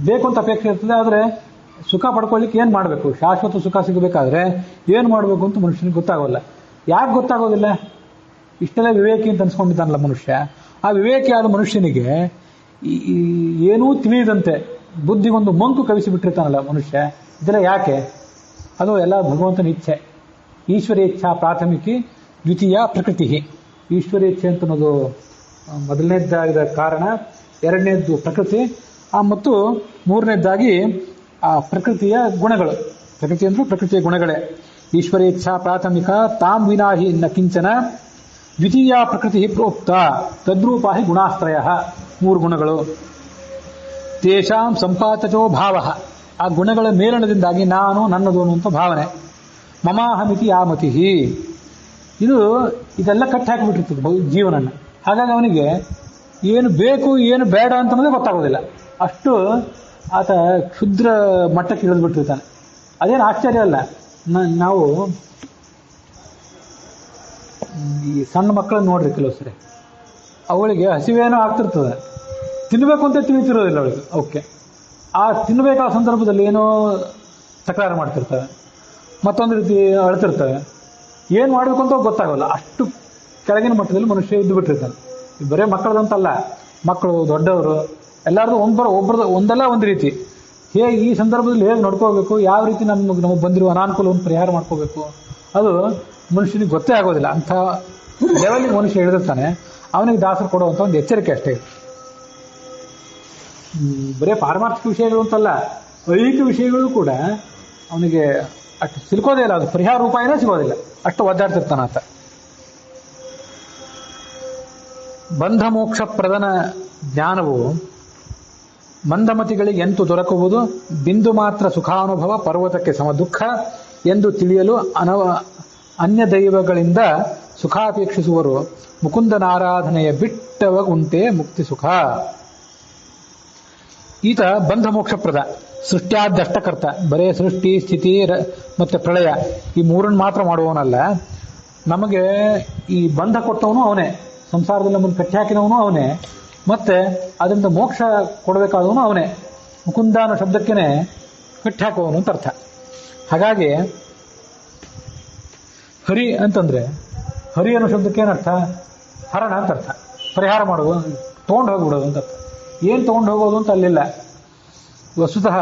ಬೇಕು ಅಂತ ಅಪೇಕ್ಷೆ ಇರ್ತದೆ, ಆದರೆ ಸುಖ ಪಡ್ಕೊಳ್ಳಿಕ್ಕೆ ಏನು ಮಾಡಬೇಕು, ಶಾಶ್ವತ ಸುಖ ಸಿಗಬೇಕಾದ್ರೆ ಏನು ಮಾಡಬೇಕು ಅಂತ ಮನುಷ್ಯನಿಗೆ ಗೊತ್ತಾಗೋಲ್ಲ. ಯಾಕೆ ಗೊತ್ತಾಗೋದಿಲ್ಲ? ಇಷ್ಟೆಲ್ಲ ವಿವೇಕಿ ಅಂತ ಅನ್ಸ್ಕೊಂಡಿದ್ದಾನಲ್ಲ ಮನುಷ್ಯ. ಆ ವಿವೇಕಿಯಾದ ಮನುಷ್ಯನಿಗೆ ಏನೂ ತಿಳಿಯದಂತೆ ಬುದ್ಧಿಗೊಂದು ಮಂಕು ಕವಿಸಿಬಿಟ್ಟಿರ್ತಾನಲ್ಲ ಮನುಷ್ಯ. ಇದೆಲ್ಲ ಯಾಕೆ? ಅದು ಎಲ್ಲ ಭಗವಂತನ ಇಚ್ಛೆ. ಈಶ್ವರ್ಯ ಇಚ್ಛಾ ಪ್ರಾಥಮಿಕಿ ದ್ವಿತೀಯ ಪ್ರಕೃತಿ. ಈಶ್ವರ್ಯ ಇಚ್ಛೆ ಅಂತ ಅನ್ನೋದು ಮೊದಲನೇದಾಗಿದ ಕಾರಣ, ಎರಡನೇದ್ದು ಪ್ರಕೃತಿ, ಮತ್ತು ಮೂರನೇದಾಗಿ ಆ ಪ್ರಕೃತಿಯ ಗುಣಗಳು. ಪ್ರಕೃತಿ ಅಂದ್ರೆ ಪ್ರಕೃತಿಯ ಗುಣಗಳೇ. ಈಶ್ವರ್ಯ ಇಚ್ಛಾ ಪ್ರಾಥಮಿಕ ತಾಂ ವಿನಾಹಿ ನ ಕಿಂಚನ ದ್ವಿತೀಯ ಪ್ರಕೃತಿ ಪ್ರೋಕ್ತ ತದ್ರೂಪ ಹಿ ಗುಣಾಶ್ರಯ. 3 ಗುಣಗಳು. ತೇಷಾಂ ಸಂಪಾತಚೋ ಭಾವ. ಆ ಗುಣಗಳ ಮೇಲಣದಿಂದಾಗಿ ನಾನು, ನನ್ನದು ಅನ್ನುವಂಥ ಭಾವನೆ. ಮಮಾಹಮಿತಿ ಯಾಮತಿ. ಇದೆಲ್ಲ ಕಟ್ಟಿ ಹಾಕಿಬಿಟ್ಟಿರ್ತದೆ ಜೀವನನ್ನ. ಹಾಗಾಗಿ ಅವನಿಗೆ ಏನು ಬೇಕು ಏನು ಬೇಡ ಅಂತನ್ನೋದೇ ಗೊತ್ತಾಗೋದಿಲ್ಲ. ಅಷ್ಟು ಆತ ಕ್ಷುದ್ರ ಮಟ್ಟಕ್ಕೆ ಇಳಿದ್ಬಿಟ್ಟಿರ್ತಾನೆ. ಅದೇನು ಆಶ್ಚರ್ಯ ಅಲ್ಲ. ನಾವು ಈ ಸಣ್ಣ ಮಕ್ಕಳನ್ನ ನೋಡ್ರಿ, ಕೆಲವು ಸರಿ ಅವಳಿಗೆ ಹಸಿವೇನೋ ಆಗ್ತಿರ್ತದೆ, ತಿನ್ನಬೇಕು ಅಂತ ತಿಳಿತಿರೋದಿಲ್ಲ ಅವಳಿಗೆ. ಓಕೆ, ಆ ತಿನ್ನಬೇಕಾದ ಸಂದರ್ಭದಲ್ಲಿ ಏನೋ ತಕರಾರು ಮಾಡ್ತಿರ್ತವೆ, ಮತ್ತೊಂದು ರೀತಿ ಅಳ್ತಿರ್ತವೆ. ಏನು ಮಾಡಬೇಕು ಅಂತ ಗೊತ್ತಾಗೋಲ್ಲ. ಅಷ್ಟು ಕೆಳಗಿನ ಮಟ್ಟದಲ್ಲಿ ಮನುಷ್ಯ ಇದ್ದು ಬಿಟ್ಟಿರ್ತಾನೆ. ಬರೇ ಮಕ್ಕಳದಂತಲ್ಲ, ಮಕ್ಕಳು, ದೊಡ್ಡವರು ಎಲ್ಲರದು ಒಂದಲ್ಲ ಒಂದು ರೀತಿ. ಹೇಗೆ ಈ ಸಂದರ್ಭದಲ್ಲಿ ಹೇಗೆ ನಡ್ಕೋಬೇಕು, ಯಾವ ರೀತಿ ನಮಗೆ ಬಂದಿರುವ ಅನಾನುಕೂಲವನ್ನು ಪರಿಹಾರ ಮಾಡ್ಕೋಬೇಕು, ಅದು ಮನುಷ್ಯನಿಗೆ ಗೊತ್ತೇ ಆಗೋದಿಲ್ಲ. ಅಂಥ ಲೆವೆಲ್ಗೆ ಮನುಷ್ಯ ಇಳಿದಿರ್ತಾನೆ. ಅವನಿಗೆ ದಾಸರು ಕೊಡುವಂಥ ಒಂದು ಎಚ್ಚರಿಕೆ ಅಷ್ಟೇ. ಬರೇ ಪಾರಮಾರ್ಥಿಕ ವಿಷಯಗಳು ಅಂತಲ್ಲ, ಐಹಿಕ ವಿಷಯಗಳು ಕೂಡ ಅವನಿಗೆ ಅಷ್ಟು ಸಿಲ್ಕೋದೇ ಇಲ್ಲ. ಅದು ಪರಿಹಾರ ಉಪಾಯನೇ ಸಿಗೋದಿಲ್ಲ, ಅಷ್ಟು ಒದ್ದಾಡ್ತಿರ್ತಾನ ಆತ. ಬಂಧ ಮೋಕ್ಷ ಪ್ರಧಾನ ಜ್ಞಾನವು ಮಂದಮತಿಗಳಿಗೆ ಎಂತು ದೊರಕುವುದು, ಬಿಂದು ಮಾತ್ರ ಸುಖಾನುಭವ ಪರ್ವತಕ್ಕೆ ಸಮ ದುಃಖ ಎಂದು ತಿಳಿಯಲು ಅನ್ಯ ದೈವಗಳಿಂದ ಸುಖಾಪೇಕ್ಷಿಸುವರು. ಮುಕುಂದನಾರಾಧನೆಯ ಬಿಟ್ಟವ ಉಂಟೆ ಮುಕ್ತಿ ಸುಖ. ಈತ ಬಂಧ ಮೋಕ್ಷಪ್ರದ, ಸೃಷ್ಟ್ಯಾದಷ್ಟಕರ್ತ. ಬರೇ ಸೃಷ್ಟಿ, ಸ್ಥಿತಿ ಮತ್ತೆ ಪ್ರಳಯ ಈ 3 ಮಾತ್ರ ಮಾಡುವವನಲ್ಲ. ನಮಗೆ ಈ ಬಂಧ ಕೊಟ್ಟವನು ಅವನೇ, ಸಂಸಾರದಲ್ಲಿ ನಮ್ಮನ್ನು ಕಟ್ಟಿ ಹಾಕಿದವನು ಅವನೇ, ಮತ್ತೆ ಅದರಿಂದ ಮೋಕ್ಷ ಕೊಡಬೇಕಾದವನು ಅವನೇ. ಮುಕುಂದ ಅನ್ನೋ ಶಬ್ದಕ್ಕೇನೆ ಕಟ್ಟಿ ಹಾಕುವವನು ಅಂತ ಅರ್ಥ. ಹಾಗಾಗಿ ಹರಿ ಅಂತಂದ್ರೆ, ಹರಿ ಅನ್ನೋ ಶಬ್ದಕ್ಕೆ ಏನರ್ಥ? ಹರಣ ಅಂತ ಅರ್ಥ. ಪರಿಹಾರ ಮಾಡುವುದು, ತೊಗೊಂಡು ಹೋಗ್ಬಿಡೋದು ಅಂತ ಅರ್ಥ. ಏನು ತೊಗೊಂಡು ಹೋಗೋದು ಅಂತ ಅಲ್ಲಿಲ್ಲ. ವಸ್ತುತಃ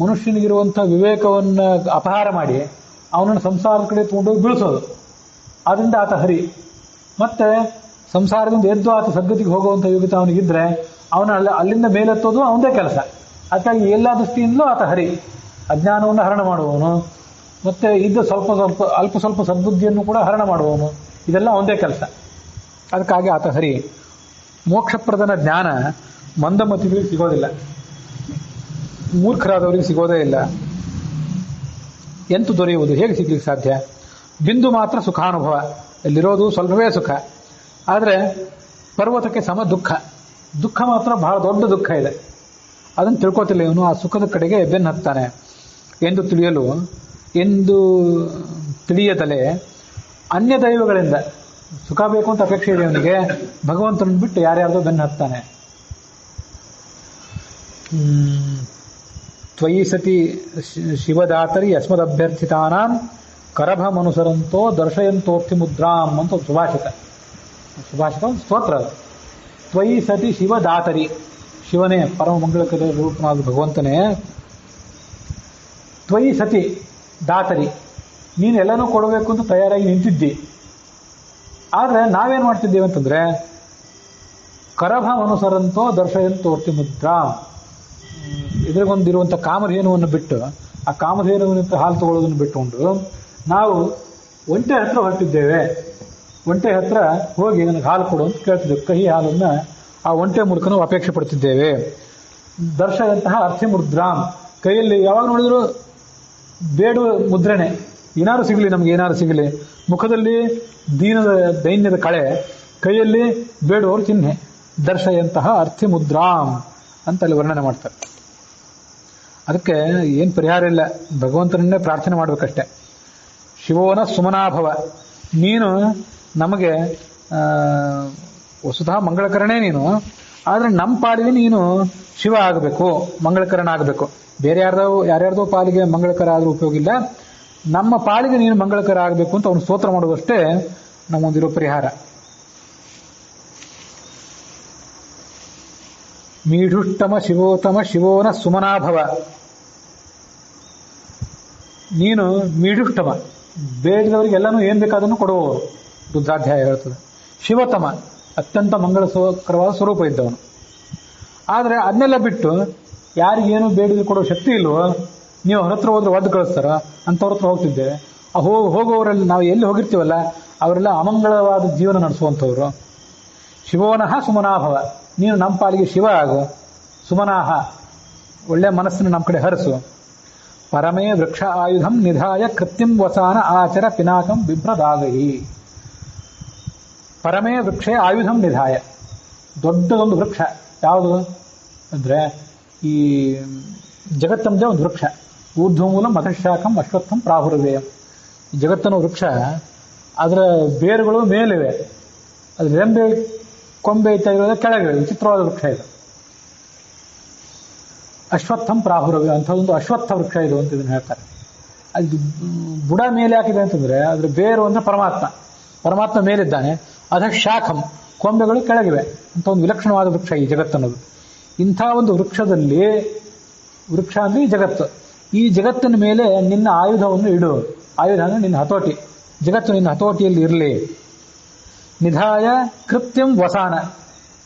ಮನುಷ್ಯನಿಗಿರುವಂಥ ವಿವೇಕವನ್ನು ಅಪಹಾರ ಮಾಡಿ ಅವನನ್ನು ಸಂಸಾರದ ಕಡೆ ತೊಗೊಂಡೋಗಿ ಬೀಳಿಸೋದು. ಆದ್ದರಿಂದ ಆತ ಹರಿ. ಮತ್ತೆ ಸಂಸಾರದಿಂದ ಎದ್ದು ಆತ ಸದ್ಗತಿಗೆ ಹೋಗುವಂಥ ಯೋಗ್ಯತೆ ಅವನಿಗಿದ್ರೆ ಅವನ ಅಲ್ಲಿಂದ ಮೇಲೆತ್ತೋದು ಅವನದೇ ಕೆಲಸ. ಅದಕ್ಕಾಗಿ ಎಲ್ಲ ದೃಷ್ಟಿಯಿಂದಲೂ ಆತ ಹರಿ. ಅಜ್ಞಾನವನ್ನು ಹರಣ ಮಾಡುವವನು, ಮತ್ತೆ ಇದ್ದ ಅಲ್ಪ ಸ್ವಲ್ಪ ಸದ್ಬುದ್ಧಿಯನ್ನು ಕೂಡ ಹರಣ ಮಾಡುವವನು. ಇದೆಲ್ಲ ಅವನದೇ ಕೆಲಸ. ಅದಕ್ಕಾಗಿ ಆತ ಹರಿ. ಮೋಕ್ಷಪ್ರದನ ಜ್ಞಾನ ಮಂದಮತಿಗಳಿಗೆ ಸಿಗೋದಿಲ್ಲ, ಮೂರ್ಖರಾದವರಿಗೆ ಸಿಗೋದೇ ಇಲ್ಲ. ಎಂತು ದೊರೆಯುವುದು, ಹೇಗೆ ಸಿಗ್ಲಿಕ್ಕೆ ಸಾಧ್ಯ? ಬಿಂದು ಮಾತ್ರ ಸುಖಾನುಭವ, ಇಲ್ಲಿರೋದು ಸ್ವಲ್ಪವೇ ಸುಖ. ಆದರೆ ಪರ್ವತಕ್ಕೆ ಸಮ ದುಃಖ. ದುಃಖ ಮಾತ್ರ ಬಹಳ ದೊಡ್ಡ ದುಃಖ ಇದೆ. ಅದನ್ನು ತಿಳ್ಕೋತಿಲ್ಲ ಇವನು. ಆ ಸುಖದ ಕಡೆಗೆ ಬೆನ್ನು ಹತ್ತಾನೆ. ಎಂದು ತಿಳಿಯದಲೆ ಅನ್ಯ ದೈವಗಳಿಂದ ಸುಖ ಬೇಕು ಅಂತ ಅಪೇಕ್ಷೆ ಇದೆ ಅವನಿಗೆ. ಭಗವಂತನನ್ನು ಬಿಟ್ಟು ಯಾರ್ಯಾರ್ದೋ ಬೆನ್ನು ಹತ್ತಾನೆ. ತ್ವಯಿ ಸತಿ ಶಿವದಾತರಿ ಯಸ್ಮದಭ್ಯರ್ಥಿತಾನಾಂ ಕರಭಮನುಸರಂತೋ ದರ್ಶಯಂತೋಕ್ತಿ ಮುದ್ರಾಂ ಅಂತ ಒಂದು ಸುಭಾಷಿತ ಒಂದು ಸ್ತೋತ್ರ ಅದು. ತ್ವಯಿ ಸತಿ ಶಿವದಾತರಿ, ಶಿವನೇ ಪರಮ ಮಂಗಳಕರ ರೂಪನಾದ ಭಗವಂತನೇ, ತ್ವಯಿ ಸತಿ ದಾತರಿ, ನೀನು ಎಲ್ಲನೂ ಕೊಡಬೇಕು ಅಂತ ತಯಾರಾಗಿ ನಿಂತಿದ್ದಿ. ಆದರೆ ನಾವೇನು ಮಾಡ್ತಿದ್ದೇವೆ ಅಂತಂದ್ರೆ ಕರಭ ಅನುಸರಂತೋ ದರ್ಶಯಂತೋರ್ತಿ ಮುದ್ರಾ, ಇದ್ರಿಗೊಂದಿರುವಂಥ ಕಾಮಧೇನುವನ್ನು ಬಿಟ್ಟು, ಆ ಕಾಮಧೇನುವಿನಿಂದ ಹಾಲು ತಗೊಳ್ಳೋದನ್ನು ಬಿಟ್ಟುಕೊಂಡು ನಾವು ಒಂಟೆ ಹತ್ರ ಹೊರಟಿದ್ದೇವೆ. ಒಂಟೆ ಹತ್ರ ಹೋಗಿ ನನಗೆ ಹಾಲು ಕೊಡು ಅಂತ ಕೇಳ್ತಿದ್ದೇವೆ. ಕಹಿ ಹಾಲನ್ನು ಆ ಒಂಟೆ ಮೂಲಕ ನಾವು ಅಪೇಕ್ಷೆ ಪಡ್ತಿದ್ದೇವೆ. ದರ್ಶಯಂತಹ ಅರ್ಥಿ ಮುದ್ರಾಮ್, ಕೈಯಲ್ಲಿ ಯಾವಾಗ ನೋಡಿದ್ರು ಬೇಡುವ ಮುದ್ರಣೆ, ಏನಾರು ಸಿಗಲಿ ನಮ್ಗೆ, ಏನಾರು ಸಿಗಲಿ. ಮುಖದಲ್ಲಿ ದೈನ್ಯದ ಕಳೆ, ಕೈಯಲ್ಲಿ ಬೇಡುವವರು ಚಿಹ್ನೆ. ದರ್ಶಯಂತಹ ಅರ್ಥಿ ಮುದ್ರಾಮ್ ಅಂತ ಅಲ್ಲಿ ವರ್ಣನೆ ಮಾಡ್ತಾರೆ. ಅದಕ್ಕೆ ಏನು ಪರಿಹಾರ ಇಲ್ಲ, ಭಗವಂತನನ್ನೇ ಪ್ರಾರ್ಥನೆ ಮಾಡಬೇಕಷ್ಟೆ. ಶಿವೋನ ಸುಮನಾಭವ, ನೀನು ನಮಗೆ ವಸುಧಾ ಮಂಗಳಕರನೇ ನೀನು, ಆದರೆ ನಮ್ಮ ಪಾಲಿಗೆ ನೀನು ಶಿವ ಆಗಬೇಕು, ಮಂಗಳಕರಣ ಆಗಬೇಕು. ಬೇರೆ ಯಾರ್ಯಾರ್ದೋ ಪಾಲಿಗೆ ಮಂಗಳಕರ ಆದರೂ ಉಪಯೋಗ ಇಲ್ಲ, ನಮ್ಮ ಪಾಲಿಗೆ ನೀನು ಮಂಗಳಕರ ಆಗಬೇಕು ಅಂತ ಅವನು ಸ್ತೋತ್ರ ಮಾಡೋದಷ್ಟೇ ನಮ್ಮೊಂದಿರೋ ಪರಿಹಾರ. ಮೀಢುಷ್ಟಮ ಶಿವೋತ್ತಮ ಶಿವೋನ ಸುಮನಾಭವ, ನೀನು ಮೀಢುಷ್ಟಮ, ಬೇಡದವರಿಗೆಲ್ಲನೂ ಏನು ಬೇಕಾದನ್ನು ಕೊಡುವವರು, ರುದ್ರಾಧ್ಯಾಯ ಹೇಳ್ತದೆ. ಶಿವತಮ, ಅತ್ಯಂತ ಮಂಗಳಕರವಾದ ಸ್ವರೂಪ ಇದ್ದವನು. ಆದರೆ ಅದನ್ನೆಲ್ಲ ಬಿಟ್ಟು ಯಾರಿಗೇನು ಬೇಡಿದ್ರೆ ಕೊಡೋ ಶಕ್ತಿ ಇಲ್ವೋ, ನೀವು ಅವ್ರ ಹತ್ರ ಹೋದ್ರೆ ಒದ್ದು ಕಳಿಸ್ತಾರ, ಅಂಥವ್ರ ಹತ್ರ ಹೋಗ್ತಿದ್ದೇವೆ. ಹೋಗುವವರಲ್ಲಿ ನಾವು ಎಲ್ಲಿ ಹೋಗಿರ್ತೀವಲ್ಲ ಅವರೆಲ್ಲ ಅಮಂಗಳವಾದ ಜೀವನ ನಡೆಸುವಂಥವ್ರು. ಶಿವೋನಃ ಸುಮನಾಭವ, ನೀನು ನಮ್ಮ ಪಾಲಿಗೆ ಶಿವ ಆಗು. ಸುಮನಾಹ, ಒಳ್ಳೆ ಮನಸ್ಸನ್ನು ನಮ್ಮ ಕಡೆ ಹರಿಸು. ಪರಮೇ ವೃಕ್ಷ ಆಯುಧಂ ನಿಧಾಯ ಕೃತ್ಯಂ ವಸಾನ ಆಚರ ಪಿನಾಕಂ ಬಿಭ್ರದಾಗಹಿ. ಪರಮೇ ವೃಕ್ಷೇ ಆಯುಧಂ ನಿಧಾಯ, ದೊಡ್ಡದೊಂದು ವೃಕ್ಷ ಯಾವುದು ಅಂದರೆ ಈ ಜಗತ್ತಂದೇ ಒಂದು ವೃಕ್ಷ. ಊರ್ಧ್ವಮೂಲಂ ಅಧಃಶಾಖಂ ಅಶ್ವತ್ಥಂ ಪ್ರಾಹುರವೇಯಂ. ಈ ಜಗತ್ತನ್ನು ವೃಕ್ಷ, ಅದರ ಬೇರುಗಳು ಮೇಲಿವೆ, ಅದು ರೆಂಬೆ ಕೊಂಬೆ ಇತ್ಯಾದಿಗಳ ಕೆಳಗಿವೆ. ವಿಚಿತ್ರವಾದ ವೃಕ್ಷ ಇದು. ಅಶ್ವತ್ಥಂ ಪ್ರಾಹುರವ್ಯ ಅಂಥದ್ದೊಂದು ಅಶ್ವತ್ಥ ವೃಕ್ಷ ಇದು ಅಂತ ಇದನ್ನು ಹೇಳ್ತಾರೆ. ಅದು ಬುಡ ಮೇಲೆ ಹಾಕಿದೆ ಅಂತಂದ್ರೆ ಅದ್ರ ಬೇರು ಅಂದ್ರೆ ಪರಮಾತ್ಮ ಮೇಲಿದ್ದಾನೆ. ಅಧಃಶಾಖಂ, ಕೊಂಬೆಗಳು ಕೆಳಗಿವೆ ಅಂತ ಒಂದು ವಿಲಕ್ಷಣವಾದ ವೃಕ್ಷ ಈ ಜಗತ್ತನ್ನೋದು. ಇಂಥ ಒಂದು ವೃಕ್ಷದಲ್ಲಿ, ವೃಕ್ಷ ಅಂದ್ರೆ ಈ ಜಗತ್ತು, ಈ ಜಗತ್ತಿನ ಮೇಲೆ ನಿನ್ನ ಆಯುಧವನ್ನು ಇಡು. ಆಯುಧ ಅಂದ್ರೆ ನಿನ್ನ ಹತೋಟಿ, ಜಗತ್ತು ನಿನ್ನ ಹತೋಟಿಯಲ್ಲಿ ಇರಲಿ. ನಿಧಾಯ ಕೃತ್ಯಂ ವಸಾನ,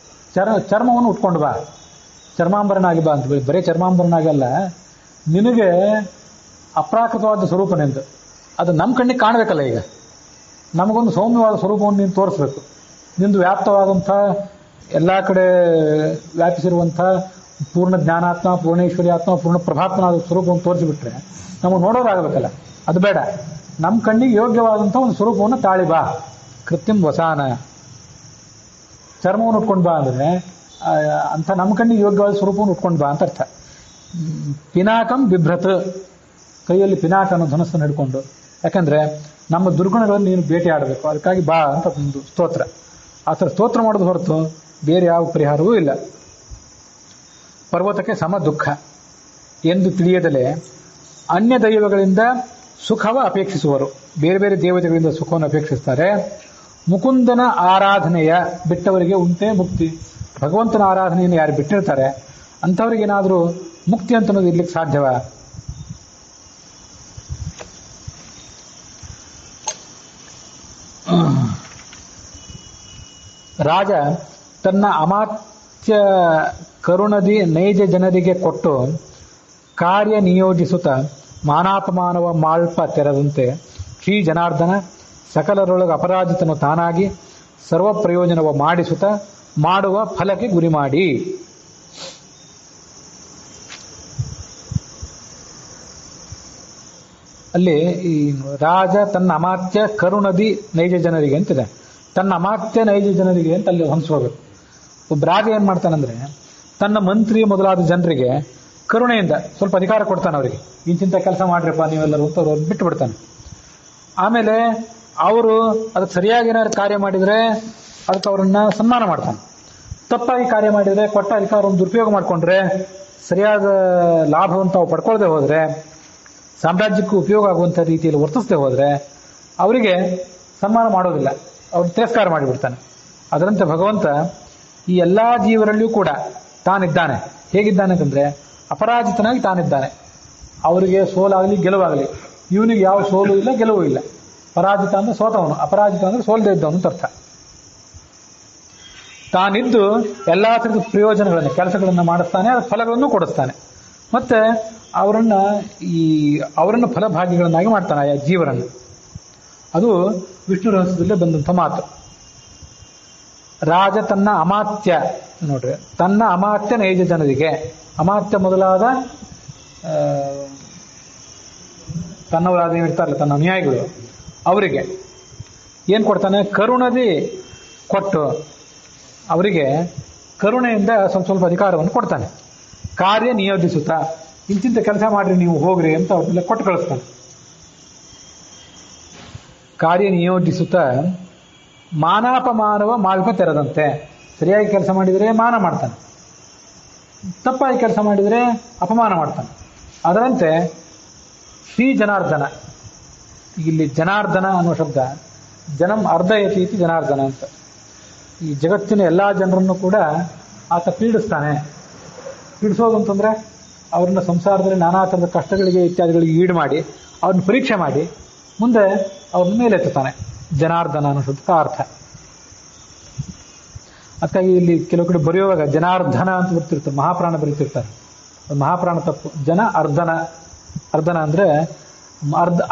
ಚರ್ಮವನ್ನು ಉಟ್ಕೊಂಡು ಬಾ, ಚರ್ಮಾಂಬರನಾಗಿ ಬಾ ಅಂತ. ಬರೀ ಚರ್ಮಾಂಬರನಾಗಲ್ಲ, ನಿನಗೆ ಅಪ್ರಾಕೃತವಾದ ಸ್ವರೂಪ ನಿಂದು, ಅದು ನಮ್ಮ ಕಣ್ಣಿಗೆ ಕಾಣಬೇಕಲ್ಲ. ಈಗ ನಮಗೊಂದು ಸೌಮ್ಯವಾದ ಸ್ವರೂಪವನ್ನು ನೀನು ತೋರಿಸ್ಬೇಕು. ನಿಂದು ವ್ಯಾಪ್ತವಾದಂಥ ಎಲ್ಲ ಕಡೆ ವ್ಯಾಪಿಸಿರುವಂಥ ಪೂರ್ಣ ಜ್ಞಾನಾತ್ಮ, ಪೂರ್ಣೇಶ್ವರಿ ಆತ್ಮ, ಪೂರ್ಣ ಪ್ರಭಾತ್ಮನಾದ ಸ್ವರೂಪವನ್ನು ತೋರಿಸಿಬಿಟ್ರೆ ನಮಗೆ ನೋಡೋದಾಗಬೇಕಲ್ಲ. ಅದು ಬೇಡ, ನಮ್ಮ ಕಣ್ಣಿಗೆ ಯೋಗ್ಯವಾದಂಥ ಒಂದು ಸ್ವರೂಪವನ್ನು ತಾಳಿ ಬಾ. ಕೃತ್ಯಂ ವಸಾನ, ಚರ್ಮವನ್ನು ಉಟ್ಕೊಂಡು ಬಾ ಅಂದರೆ ಅಂಥ ನಮ್ಮ ಕಣ್ಣಿಗೆ ಯೋಗ್ಯವಾದ ಸ್ವರೂಪವನ್ನು ಉಟ್ಕೊಂಡು ಬಾ ಅಂತ ಅರ್ಥ. ಪಿನಾಕಂ ಬಿಭ್ರತ್, ಕೈಯಲ್ಲಿ ಪಿನಾಕ ಅನ್ನೋ ಧನಸ್ಸನ್ನು ಹಿಡ್ಕೊಂಡು. ಯಾಕಂದ್ರೆ ನಮ್ಮ ದುರ್ಗುಣಗಳನ್ನು ನೀನು ಭೇಟಿ ಆಡಬೇಕು, ಅದಕ್ಕಾಗಿ ಬಾ ಅಂತ ಒಂದು ಸ್ತೋತ್ರ. ಆ ಥರ ಸ್ತೋತ್ರ ಮಾಡೋದು ಹೊರತು ಬೇರೆ ಯಾವ ಪರಿಹಾರವೂ ಇಲ್ಲ. ಪರ್ವತಕ್ಕೆ ಸಮ ದುಃಖ ಎಂದು ತಿಳಿಯದಲೇ ಅನ್ಯ ದೈವಗಳಿಂದ ಸುಖವ ಅಪೇಕ್ಷಿಸುವರು. ಬೇರೆ ಬೇರೆ ದೇವತೆಗಳಿಂದ ಸುಖವನ್ನು ಅಪೇಕ್ಷಿಸ್ತಾರೆ. ಮುಕುಂದನ ಆರಾಧನೆಯ ಬಿಟ್ಟವರಿಗೆ ಉಂಟೆ ಮುಕ್ತಿ. ಭಗವಂತನ ಆರಾಧನೆಯನ್ನು ಯಾರು ಬಿಟ್ಟಿರ್ತಾರೆ ಅಂಥವ್ರಿಗೇನಾದರೂ ಮುಕ್ತಿ ಅಂತ ಅನ್ನೋದು ಇರ್ಲಿಕ್ಕೆ ಸಾಧ್ಯವ? ರಾಜ ತನ್ನ ಅಮಾತ್ಯ ಕರುಣದಿ ನೈಜ ಜನರಿಗೆ ಕೊಟ್ಟು ಕಾರ್ಯ ನಿಯೋಜಿಸುತ್ತ ಮಾನಾಪಮಾನವ ಮಾಳ್ಪ ತೆರದಂತೆ ಶ್ರೀ ಜನಾರ್ದನ ಸಕಲರೊಳಗೆ ಅಪರಾಜಿತನು ತಾನಾಗಿ ಸರ್ವ ಪ್ರಯೋಜನವ ಮಾಡಿಸುತ್ತ ಮಾಡುವ ಫಲಕ್ಕೆ ಗುರಿ ಮಾಡಿ. ಅಲ್ಲಿ ಈ ರಾಜ ತನ್ನ ಅಮಾತ್ಯ ಕರುಣದಿ ನೈಜ ಜನರಿಗೆ ಅಂತಿದೆ. ತನ್ನ ಅಮಾತ್ಯ ನೈಜ ಜನರಿಗೆ ಅಂತ ಅಲ್ಲಿ ಹೊಂದಿಸ್ಕೋಬೇಕು. ಒಬ್ಬ ರಾಜ ಏನ್ ಮಾಡ್ತಾನಂದ್ರೆ ತನ್ನ ಮಂತ್ರಿ ಮೊದಲಾದ ಜನರಿಗೆ ಕರುಣೆಯಿಂದ ಸ್ವಲ್ಪ ಅಧಿಕಾರ ಕೊಡ್ತಾನೆ. ಅವರಿಗೆ ಇಂತಿಂಥ ಕೆಲಸ ಮಾಡ್ರಪ್ಪ ನೀವೆಲ್ಲರೂ ಅಂತ ಅವ್ರು ಬಿಟ್ಟು ಬಿಡ್ತಾನೆ. ಆಮೇಲೆ ಅವರು ಅದಕ್ಕೆ ಸರಿಯಾಗಿ ಏನಾದ್ರು ಕಾರ್ಯ ಮಾಡಿದ್ರೆ ಅದಕ್ಕೆ ಅವರನ್ನ ಸನ್ಮಾನ ಮಾಡ್ತಾನೆ. ತಪ್ಪಾಗಿ ಕಾರ್ಯ ಮಾಡಿದ್ರೆ, ಕೊಟ್ಟ ಅಧಿಕಾರವನ್ನು ದುರುಪಯೋಗ ಮಾಡಿಕೊಂಡ್ರೆ ಸರಿಯಾದ ಲಾಭವನ್ನು ತಾವು ಪಡ್ಕೊಳ್ಳದೆ ಹೋದರೆ, ಸಾಮ್ರಾಜ್ಯಕ್ಕೂ ಉಪಯೋಗ ಆಗುವಂಥ ರೀತಿಯಲ್ಲಿ ವರ್ತಿಸದೆ ಹೋದರೆ ಅವರಿಗೆ ಸನ್ಮಾನ ಮಾಡೋದಿಲ್ಲ, ಅವ್ರು ತಿರಸ್ಕಾರ ಮಾಡಿಬಿಡ್ತಾನೆ. ಅದರಂತೆ ಭಗವಂತ ಈ ಎಲ್ಲ ಜೀವರಲ್ಲಿಯೂ ಕೂಡ ತಾನಿದ್ದಾನೆ. ಹೇಗಿದ್ದಾನೆ ಅಂತಂದ್ರೆ ಅಪರಾಜಿತನಾಗಿ ತಾನಿದ್ದಾನೆ. ಅವರಿಗೆ ಸೋಲಾಗಲಿ ಗೆಲುವಾಗಲಿ, ಇವನಿಗೆ ಯಾವ ಸೋಲು ಇಲ್ಲ ಗೆಲುವು ಇಲ್ಲ. ಪರಾಜಿತ ಅಂದ್ರೆ ಸೋತವನು, ಅಪರಾಜಿತ ಅಂದ್ರೆ ಸೋಲ್ದೇ ಇದ್ದವನು ಅಂತ ಅರ್ಥ. ತಾನಿದ್ದು ಎಲ್ಲಾ ತರದ ಪ್ರಯೋಜನಗಳನ್ನು, ಕೆಲಸಗಳನ್ನು ಮಾಡಿಸ್ತಾನೆ, ಅದರ ಫಲಗಳನ್ನು ಕೊಡಿಸ್ತಾನೆ. ಮತ್ತೆ ಅವರನ್ನು ಫಲಭಾಗಿಗಳನ್ನಾಗಿ ಮಾಡ್ತಾನೆ ಆಯಾ ಜೀವರನ್ನು. ಅದು ವಿಷ್ಣು ರಹಸ್ಯದಲ್ಲೇ ಬಂದಂಥ ಮಾತು. ರಾಜ ತನ್ನ ಅಮಾತ್ಯ, ನೋಡ್ರಿ, ತನ್ನ ಅಮಾತ್ಯ ನೈಜ ಜನರಿಗೆ, ಅಮಾತ್ಯ ಮೊದಲಾದ ತನ್ನವರಾದ ಏನಿರ್ತಾರಲ್ಲ ತನ್ನ ಅನುಯಾಯಿಗಳು, ಅವರಿಗೆ ಏನ್ ಕೊಡ್ತಾನೆ? ಕರುಣದಿ ಕೊಟ್ಟು ಅವರಿಗೆ ಕರುಣೆಯಿಂದ ಸ್ವಲ್ಪ ಸ್ವಲ್ಪ ಅಧಿಕಾರವನ್ನು ಕೊಡ್ತಾನೆ. ಕಾರ್ಯ ನಿಯೋಜಿಸುತ್ತಾ ಇಂತಿಂತ ಕೆಲಸ ಮಾಡ್ರಿ ನೀವು ಹೋಗ್ರಿ ಅಂತ ಅವ್ರನ್ನೆಲ್ಲ ಕೊಟ್ಟು ಕಳಿಸ್ತಾನೆ. ಕಾರ್ಯ ನಿಯೋಜಿಸುತ್ತಾ ಮಾನಾಪಮಾನವ ಮಾಲ್ಪ ತೆರದಂತೆ. ಸರಿಯಾಗಿ ಕೆಲಸ ಮಾಡಿದರೆ ಮಾನ ಮಾಡ್ತಾನೆ, ತಪ್ಪಾಗಿ ಕೆಲಸ ಮಾಡಿದರೆ ಅಪಮಾನ ಮಾಡ್ತಾನೆ. ಅದರಂತೆ ಶ್ರೀ ಜನಾರ್ದನ, ಇಲ್ಲಿ ಜನಾರ್ದನ ಅನ್ನೋ ಶಬ್ದ ಜನಂ ಅರ್ಧಯತಿ ಇತಿ ಜನಾರ್ದನ ಅಂತ. ಈ ಜಗತ್ತಿನ ಎಲ್ಲಾ ಜನರನ್ನು ಕೂಡ ಆತ ಪೀಡಿಸ್ತಾನೆ. ಪೀಡಿಸೋದು ಅಂತಂದ್ರೆ ಅವ್ರನ್ನ ಸಂಸಾರದಲ್ಲಿ ನಾನಾ ಥರದ ಕಷ್ಟಗಳಿಗೆ ಇತ್ಯಾದಿಗಳಿಗೆ ಈಡು ಮಾಡಿ ಅವ್ರನ್ನ ಪರೀಕ್ಷೆ ಮಾಡಿ ಮುಂದೆ ಅವ್ರನ್ನ ಮೇಲೆತ್ತುತ್ತಾನೆ. ಜನಾರ್ದನ ಅನ್ನೋ ಶಬ್ದಕ್ಕೆ ಅರ್ಥ. ಅದಕ್ಕಾಗಿ ಇಲ್ಲಿ ಕೆಲವು ಕಡೆ ಬರೆಯುವಾಗ ಜನಾರ್ದನ ಅಂತ ಬರ್ತಿರ್ತಾರೆ, ಮಹಾಪ್ರಾಣ ಬರೀತಿರ್ತಾರೆ. ಮಹಾಪ್ರಾಣ ತಪ್ಪು. ಜನ ಅರ್ಧನ, ಅರ್ಧನ ಅಂದ್ರೆ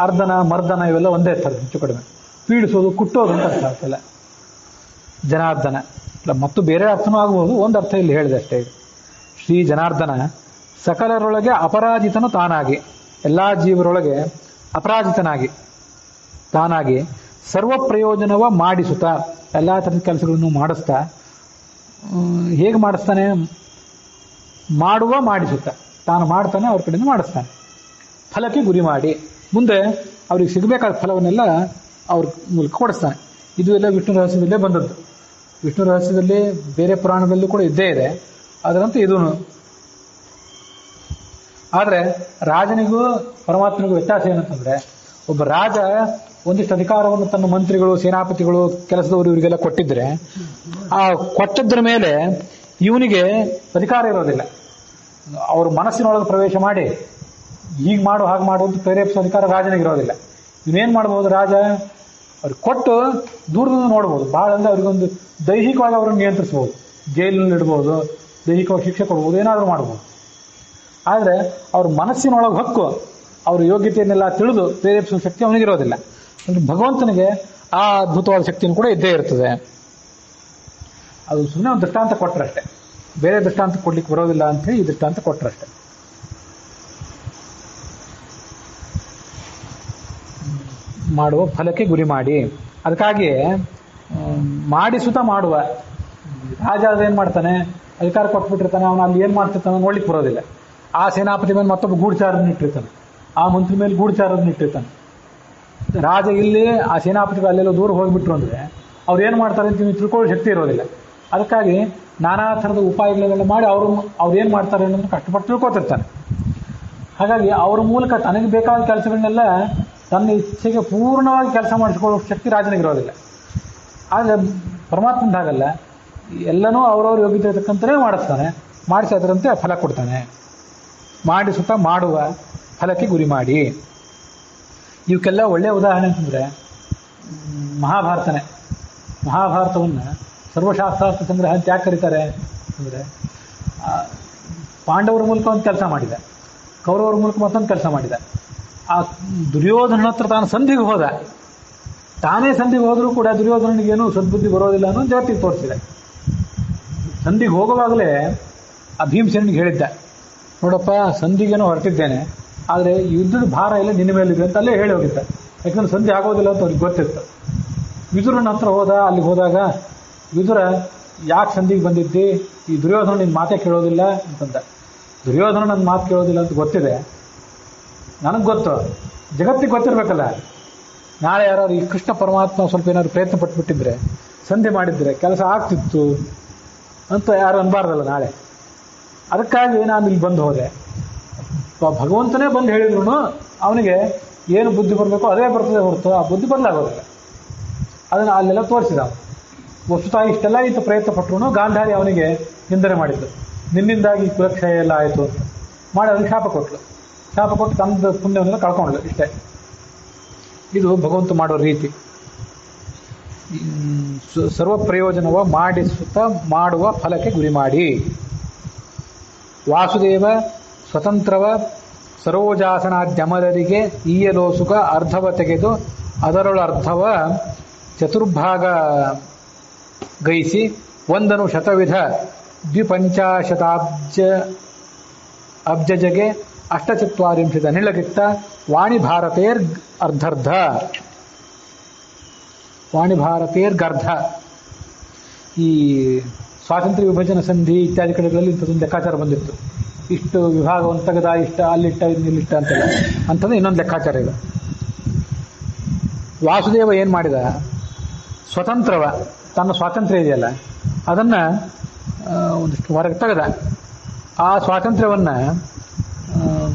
ಅರ್ಧನ ಮರ್ದನ ಇವೆಲ್ಲ ಒಂದೇ ಇರ್ತಾರೆ, ಹೆಚ್ಚು ಕಡಿಮೆ. ಪೀಡಿಸೋದು ಕುಟ್ಟೋದು ಅಂತ ಅರ್ಥ ಆಗ್ತಲ್ಲ ಜನಾರ್ದನ. ಮತ್ತು ಬೇರೆ ಅರ್ಥನೂ ಆಗಬಹುದು, ಒಂದು ಅರ್ಥ ಇಲ್ಲಿ ಹೇಳಿದೆ ಅಷ್ಟೇ. ಶ್ರೀ ಜನಾರ್ದನ ಸಕಲರೊಳಗೆ ಅಪರಾಜಿತನು ತಾನಾಗಿ, ಎಲ್ಲಾ ಜೀವರೊಳಗೆ ಅಪರಾಜಿತನಾಗಿ ತಾನಾಗಿ ಸರ್ವ ಪ್ರಯೋಜನವ ಮಾಡಿಸುತ್ತಾ, ಎಲ್ಲಾ ಥರದ ಕೆಲಸಗಳನ್ನು ಮಾಡಿಸ್ತಾ. ಹೇಗೆ ಮಾಡಿಸ್ತಾನೆ? ಮಾಡಿಸುತ್ತಾ, ತಾನು ಮಾಡ್ತಾನೆ, ಅವ್ರ ಕಡೆಯಿಂದ ಮಾಡಿಸ್ತಾನೆ. ಫಲಕ್ಕೆ ಗುರಿ ಮಾಡಿ ಮುಂದೆ ಅವ್ರಿಗೆ ಸಿಗಬೇಕಾದ ಫಲವನ್ನೆಲ್ಲ ಅವ್ರ ಮೂಲಕ ಕೊಡಿಸ್ತಾನೆ. ಇದು ಎಲ್ಲ ವಿಷ್ಣು ರಹಸ್ಯದಲ್ಲೇ ಬಂದದ್ದು. ವಿಷ್ಣು ರಹಸ್ಯದಲ್ಲಿ ಬೇರೆ ಪುರಾಣದಲ್ಲೂ ಕೂಡ ಇದ್ದೇ ಇದೆ, ಅದರಂತೆ ಇದೂ. ಆದರೆ ರಾಜನಿಗೂ ಪರಮಾತ್ಮನಿಗೂ ವ್ಯತ್ಯಾಸ ಏನಂತಂದ್ರೆ, ಒಬ್ಬ ರಾಜ ಒಂದಿಷ್ಟು ಅಧಿಕಾರವನ್ನು ತನ್ನ ಮಂತ್ರಿಗಳು, ಸೇನಾಪತಿಗಳು, ಕೆಲಸದವರು ಇವರಿಗೆಲ್ಲ ಕೊಟ್ಟಿದ್ರೆ, ಆ ಕೊಟ್ಟದ್ರ ಮೇಲೆ ಇವನಿಗೆ ಅಧಿಕಾರ ಇರೋದಿಲ್ಲ. ಅವ್ರ ಮನಸ್ಸಿನೊಳಗೆ ಪ್ರವೇಶ ಮಾಡಿ ಹೀಗೆ ಮಾಡು ಹಾಗೆ ಮಾಡು ಅಂತ ಪ್ರೇರೇಪಿಸೋ ಅಧಿಕಾರ ರಾಜನಿಗಿರೋದಿಲ್ಲ. ಇವನೇನ್ ಮಾಡ್ಬೋದು? ರಾಜ ಅವ್ರಿಗೆ ಕೊಟ್ಟು ದೂರದಿಂದ ನೋಡ್ಬೋದು. ಬಹಳ ಅಂದ್ರೆ ಅವ್ರಿಗೊಂದು ದೈಹಿಕವಾಗಿ ಅವ್ರನ್ನ ನಿಯಂತ್ರಿಸ್ಬೋದು, ಜೈಲಿನಲ್ಲಿ ಇಡ್ಬೋದು, ದೈಹಿಕವಾಗಿ ಶಿಕ್ಷೆ ಕೊಡ್ಬೋದು, ಏನಾದರೂ ಮಾಡ್ಬೋದು. ಆದರೆ ಅವ್ರ ಮನಸ್ಸಿನೊಳಗೆ ಹೊಕ್ಕು ಅವ್ರ ಯೋಗ್ಯತೆಯನ್ನೆಲ್ಲ ತಿಳಿದು ಪ್ರೇರೇಪಿಸುವ ಶಕ್ತಿ ಅವನಿಗಿರೋದಿಲ್ಲ. ಅಂದ್ರೆ ಭಗವಂತನಿಗೆ ಆ ಅದ್ಭುತವಾದ ಶಕ್ತಿಯನ್ನು ಕೂಡ ಇದ್ದೇ ಇರ್ತದೆ. ಅದು ಸುಮ್ಮನೆ ಒಂದು ದೃಷ್ಟಾಂತ ಕೊಟ್ಟರಷ್ಟೇ, ಬೇರೆ ದೃಷ್ಟಾಂತ ಕೊಡ್ಲಿಕ್ಕೆ ಬರೋದಿಲ್ಲ ಅಂತ ಹೇಳಿ ಈ ದೃಷ್ಟಾಂತ ಕೊಟ್ಟರಷ್ಟೇ. ಮಾಡುವ ಫಲಕ್ಕೆ ಗುರಿ ಮಾಡಿ. ಅದಕ್ಕಾಗಿ ಮಾಡಿಸುತ್ತಾ ಮಾಡುವ. ರಾಜ ಅದೇನ್ ಮಾಡ್ತಾನೆ? ಅಧಿಕಾರ ಕೊಟ್ಬಿಟ್ಟಿರ್ತಾನೆ, ಅವನು ಅಲ್ಲಿ ಏನ್ ಮಾಡ್ತಿರ್ತಾನೆ ನೋಡ್ಲಿಕ್ಕೆ ಬರೋದಿಲ್ಲ. ಆ ಸೇನಾಪತಿ ಮೇಲೆ ಮತ್ತೊಬ್ಬ ಗೂಢಚಾರರನ್ನ ಇಟ್ಟಿರ್ತಾನೆ, ಆ ಮಂತ್ರಿ ಮೇಲೆ ಗೂಢಚಾರರನ್ನ ಇಟ್ಟಿರ್ತಾನೆ. ರಾಜ ಇಲ್ಲಿ ಆ ಸೇನಾಪತಿಗಳು ಅಲ್ಲೆಲ್ಲೋ ದೂರ ಹೋಗ್ಬಿಟ್ರು ಅಂದ್ರೆ ಅವ್ರು ಏನ್ ಮಾಡ್ತಾರೆ ಅಂತ ತಿಳ್ಕೊಳ್ಳೋ ಶಕ್ತಿ ಇರೋದಿಲ್ಲ. ಅದಕ್ಕಾಗಿ ನಾನಾ ಥರದ ಉಪಾಯಗಳನ್ನೆಲ್ಲ ಮಾಡಿ ಅವ್ರು ಏನ್ ಮಾಡ್ತಾರೆ ಅನ್ನೋದನ್ನ ಕಷ್ಟಪಟ್ಟು ತಿಳ್ಕೊತಿರ್ತಾನೆ. ಹಾಗಾಗಿ ಅವ್ರ ಮೂಲಕ ತನಗೆ ಬೇಕಾದ ಕೆಲಸಗಳನ್ನೆಲ್ಲ ತನ್ನ ಇಚ್ಛೆಗೆ ಪೂರ್ಣವಾಗಿ ಕೆಲಸ ಮಾಡಿಸ್ಕೊಳ್ಳೋ ಶಕ್ತಿ ರಾಜನಿಗಿರೋದಿಲ್ಲ. ಆದರೆ ಪರಮಾತ್ಮಂದಾಗಲ್ಲ, ಎಲ್ಲನೂ ಅವ್ರವ್ರ ಯೋಗ್ಯತೆ ಇರ್ತಕ್ಕಂಥನೇ ಮಾಡಿಸ್ತಾನೆ, ಮಾಡಿಸಿ ಅದರಂತೆ ಫಲ ಕೊಡ್ತಾನೆ. ಮಾಡಿಸುತ್ತಾ ಮಾಡುವ ಫಲಕ್ಕೆ ಗುರಿ ಮಾಡಿ. ಇವಕ್ಕೆಲ್ಲ ಒಳ್ಳೆಯ ಉದಾಹರಣೆ ಅಂತಂದ್ರೆ ಮಹಾಭಾರತನೇ. ಮಹಾಭಾರತವನ್ನು ಸರ್ವಶಾಸ್ತ್ರಾರ್ಥ ಸಂಗ್ರಹ ಅಂತ ಯಾಕೆ ಕರೀತಾರೆ ಅಂದರೆ, ಪಾಂಡವರ ಮೂಲಕ ಒಂದು ಕೆಲಸ ಮಾಡಿದ, ಕೌರವರ ಮೂಲಕ ಮತ್ತೊಂದು ಕೆಲಸ ಮಾಡಿದ. ಆ ದುರ್ಯೋಧನ ಹತ್ರ ತಾನು ಸಂಧಿಗೆ ಹೋದ, ತಾನೇ ಸಂಧಿಗೆ ಹೋದರೂ ಕೂಡ ದುರ್ಯೋಧನನಿಗೇನು ಸದ್ಬುದ್ಧಿ ಬರೋದಿಲ್ಲ ಅನ್ನೋ ಜಗತ್ತಿಗೆ ತೋರಿಸಿದೆ. ಸಂಧಿಗೆ ಹೋಗುವಾಗಲೇ ಆ ಭೀಮಸೇನಿಗೆ ಹೇಳಿದ್ದ, ನೋಡಪ್ಪ ಸಂಧಿಗೇನೋ ಹೊರಟಿದ್ದೇನೆ, ಆದರೆ ಯುದ್ಧದ ಭಾರ ಎಲ್ಲ ನಿನ್ನ ಮೇಲಿದೆ ಅಂತ ಅಲ್ಲೇ ಹೇಳಿ ಹೋಗಿದ್ದ. ಯಾಕಂದ್ರೆ ಸಂಧಿ ಆಗೋದಿಲ್ಲ ಅಂತ ಅವ್ರಿಗೆ ಗೊತ್ತಿತ್ತು. ವಿದುರನ ಹತ್ರ ಹೋದ. ಅಲ್ಲಿಗೆ ಹೋದಾಗ ವಿದುರ, ಯಾಕೆ ಸಂಧಿಗೆ ಬಂದಿದ್ದಿ? ಈ ದುರ್ಯೋಧನ ನಿನ್ನ ಮಾತೇ ಕೇಳೋದಿಲ್ಲ ಅಂತಂದ. ದುರ್ಯೋಧನ ನನ್ನ ಮಾತು ಕೇಳೋದಿಲ್ಲ ಅಂತ ಗೊತ್ತಿದೆ, ನನಗೆ ಗೊತ್ತು, ಜಗತ್ತಿಗೆ ಗೊತ್ತಿರ್ಬೇಕಲ್ಲ. ನಾಳೆ ಯಾರು ಈ ಕೃಷ್ಣ ಪರಮಾತ್ಮ ಸ್ವಲ್ಪ ಏನಾದ್ರು ಪ್ರಯತ್ನ ಪಟ್ಟುಬಿಟ್ಟಿದ್ರೆ, ಸಂಧಿ ಮಾಡಿದ್ರೆ ಕೆಲಸ ಆಗ್ತಿತ್ತು ಅಂತ ಯಾರು ಅನ್ಬಾರ್ದಲ್ಲ ನಾಳೆ. ಅದಕ್ಕಾಗಿ ನಾನು ಇಲ್ಲಿ ಬಂದು ಹೋದೆ. ಭಗವಂತನೇ ಬಂದು ಹೇಳಿದ್ರು ಅವನಿಗೆ ಏನು ಬುದ್ಧಿ ಬರಬೇಕೋ ಅದೇ ಬರ್ತದೆ ಹೊರತು ಆ ಬುದ್ಧಿ ಬದಲಾಗೋದಿಲ್ಲ. ಅದನ್ನು ಅಲ್ಲೆಲ್ಲ ತೋರಿಸಿದ. ವಸ್ತುತ ಇಷ್ಟೆಲ್ಲ ಇತ್ತು ಪ್ರಯತ್ನ ಪಟ್ಟರು ಗಾಂಧಾರಿ ಅವನಿಗೆ ನಿಂದನೆ ಮಾಡಿದ್ದು. ನಿನ್ನಿಂದಾಗಿ ಕುಲಕ್ಷಯ ಎಲ್ಲ ಆಯಿತು ಅಂತ ಮಾಡಿ ಅವನಿಗೆ ಶಾಪ ಕೊಟ್ಟು ತನ್ನ ಪುಣ್ಯವನ್ನೆಲ್ಲ ಕಳ್ಕೊಂಡ್ಲು. ಇಷ್ಟೇ ಇದು ಭಗವಂತ ಮಾಡೋ ರೀತಿ. ಸರ್ವ ಪ್ರಯೋಜನವ ಮಾಡಿಸುತ್ತ ಮಾಡುವ ಫಲಕ್ಕೆ ಗುರಿ ಮಾಡಿ. ವಾಸುದೇವ ಸ್ವತಂತ್ರವ ಸರೋಜಾಸನಾದ್ಯಮರರಿಗೆ ಈಯಲೋಸುಗ ಅರ್ಧವ ತೆಗೆದು ಅದರೊಳರ್ಧವ ಚತುರ್ಭಾಗ ಗೈಸಿ ಒಂದನು ಶತವಿಧ ಅಬ್ಜಜಗೆ ಅಷ್ಟಚತ್ವಾರಿಂಶದ ನಿಳಗಿತ್ತ ವಾಣಿ ಭಾರತೇರ್ಗರ್ಧ. ಈ ಸ್ವಾತಂತ್ರ್ಯ ವಿಭಜನ ಸಂಧಿ ಇತ್ಯಾದಿ ಕಡೆಗಳಲ್ಲಿ ಇಂಥದ್ದೊಂದು ಲೆಕ್ಕಾಚಾರ ಬಂದಿತ್ತು. ಇಷ್ಟು ವಿಭಾಗವನ್ನು ತೆಗೆದ, ಇಷ್ಟ ಅಲ್ಲಿಟ್ಟ ಇಲ್ಲಿಟ್ಟ ಅಂತೆಲ್ಲ ಅಂತಂದ್ರೆ ಇನ್ನೊಂದು ಲೆಕ್ಕಾಚಾರ ಇದೆ. ವಾಸುದೇವ ಏನು ಮಾಡಿದ, ಸ್ವತಂತ್ರವ ತನ್ನ ಸ್ವಾತಂತ್ರ್ಯ ಇದೆಯಲ್ಲ ಅದನ್ನು ಒಂದಿಷ್ಟು ಹೊರಗೆ ತೆಗೆದ. ಆ ಸ್ವಾತಂತ್ರ್ಯವನ್ನು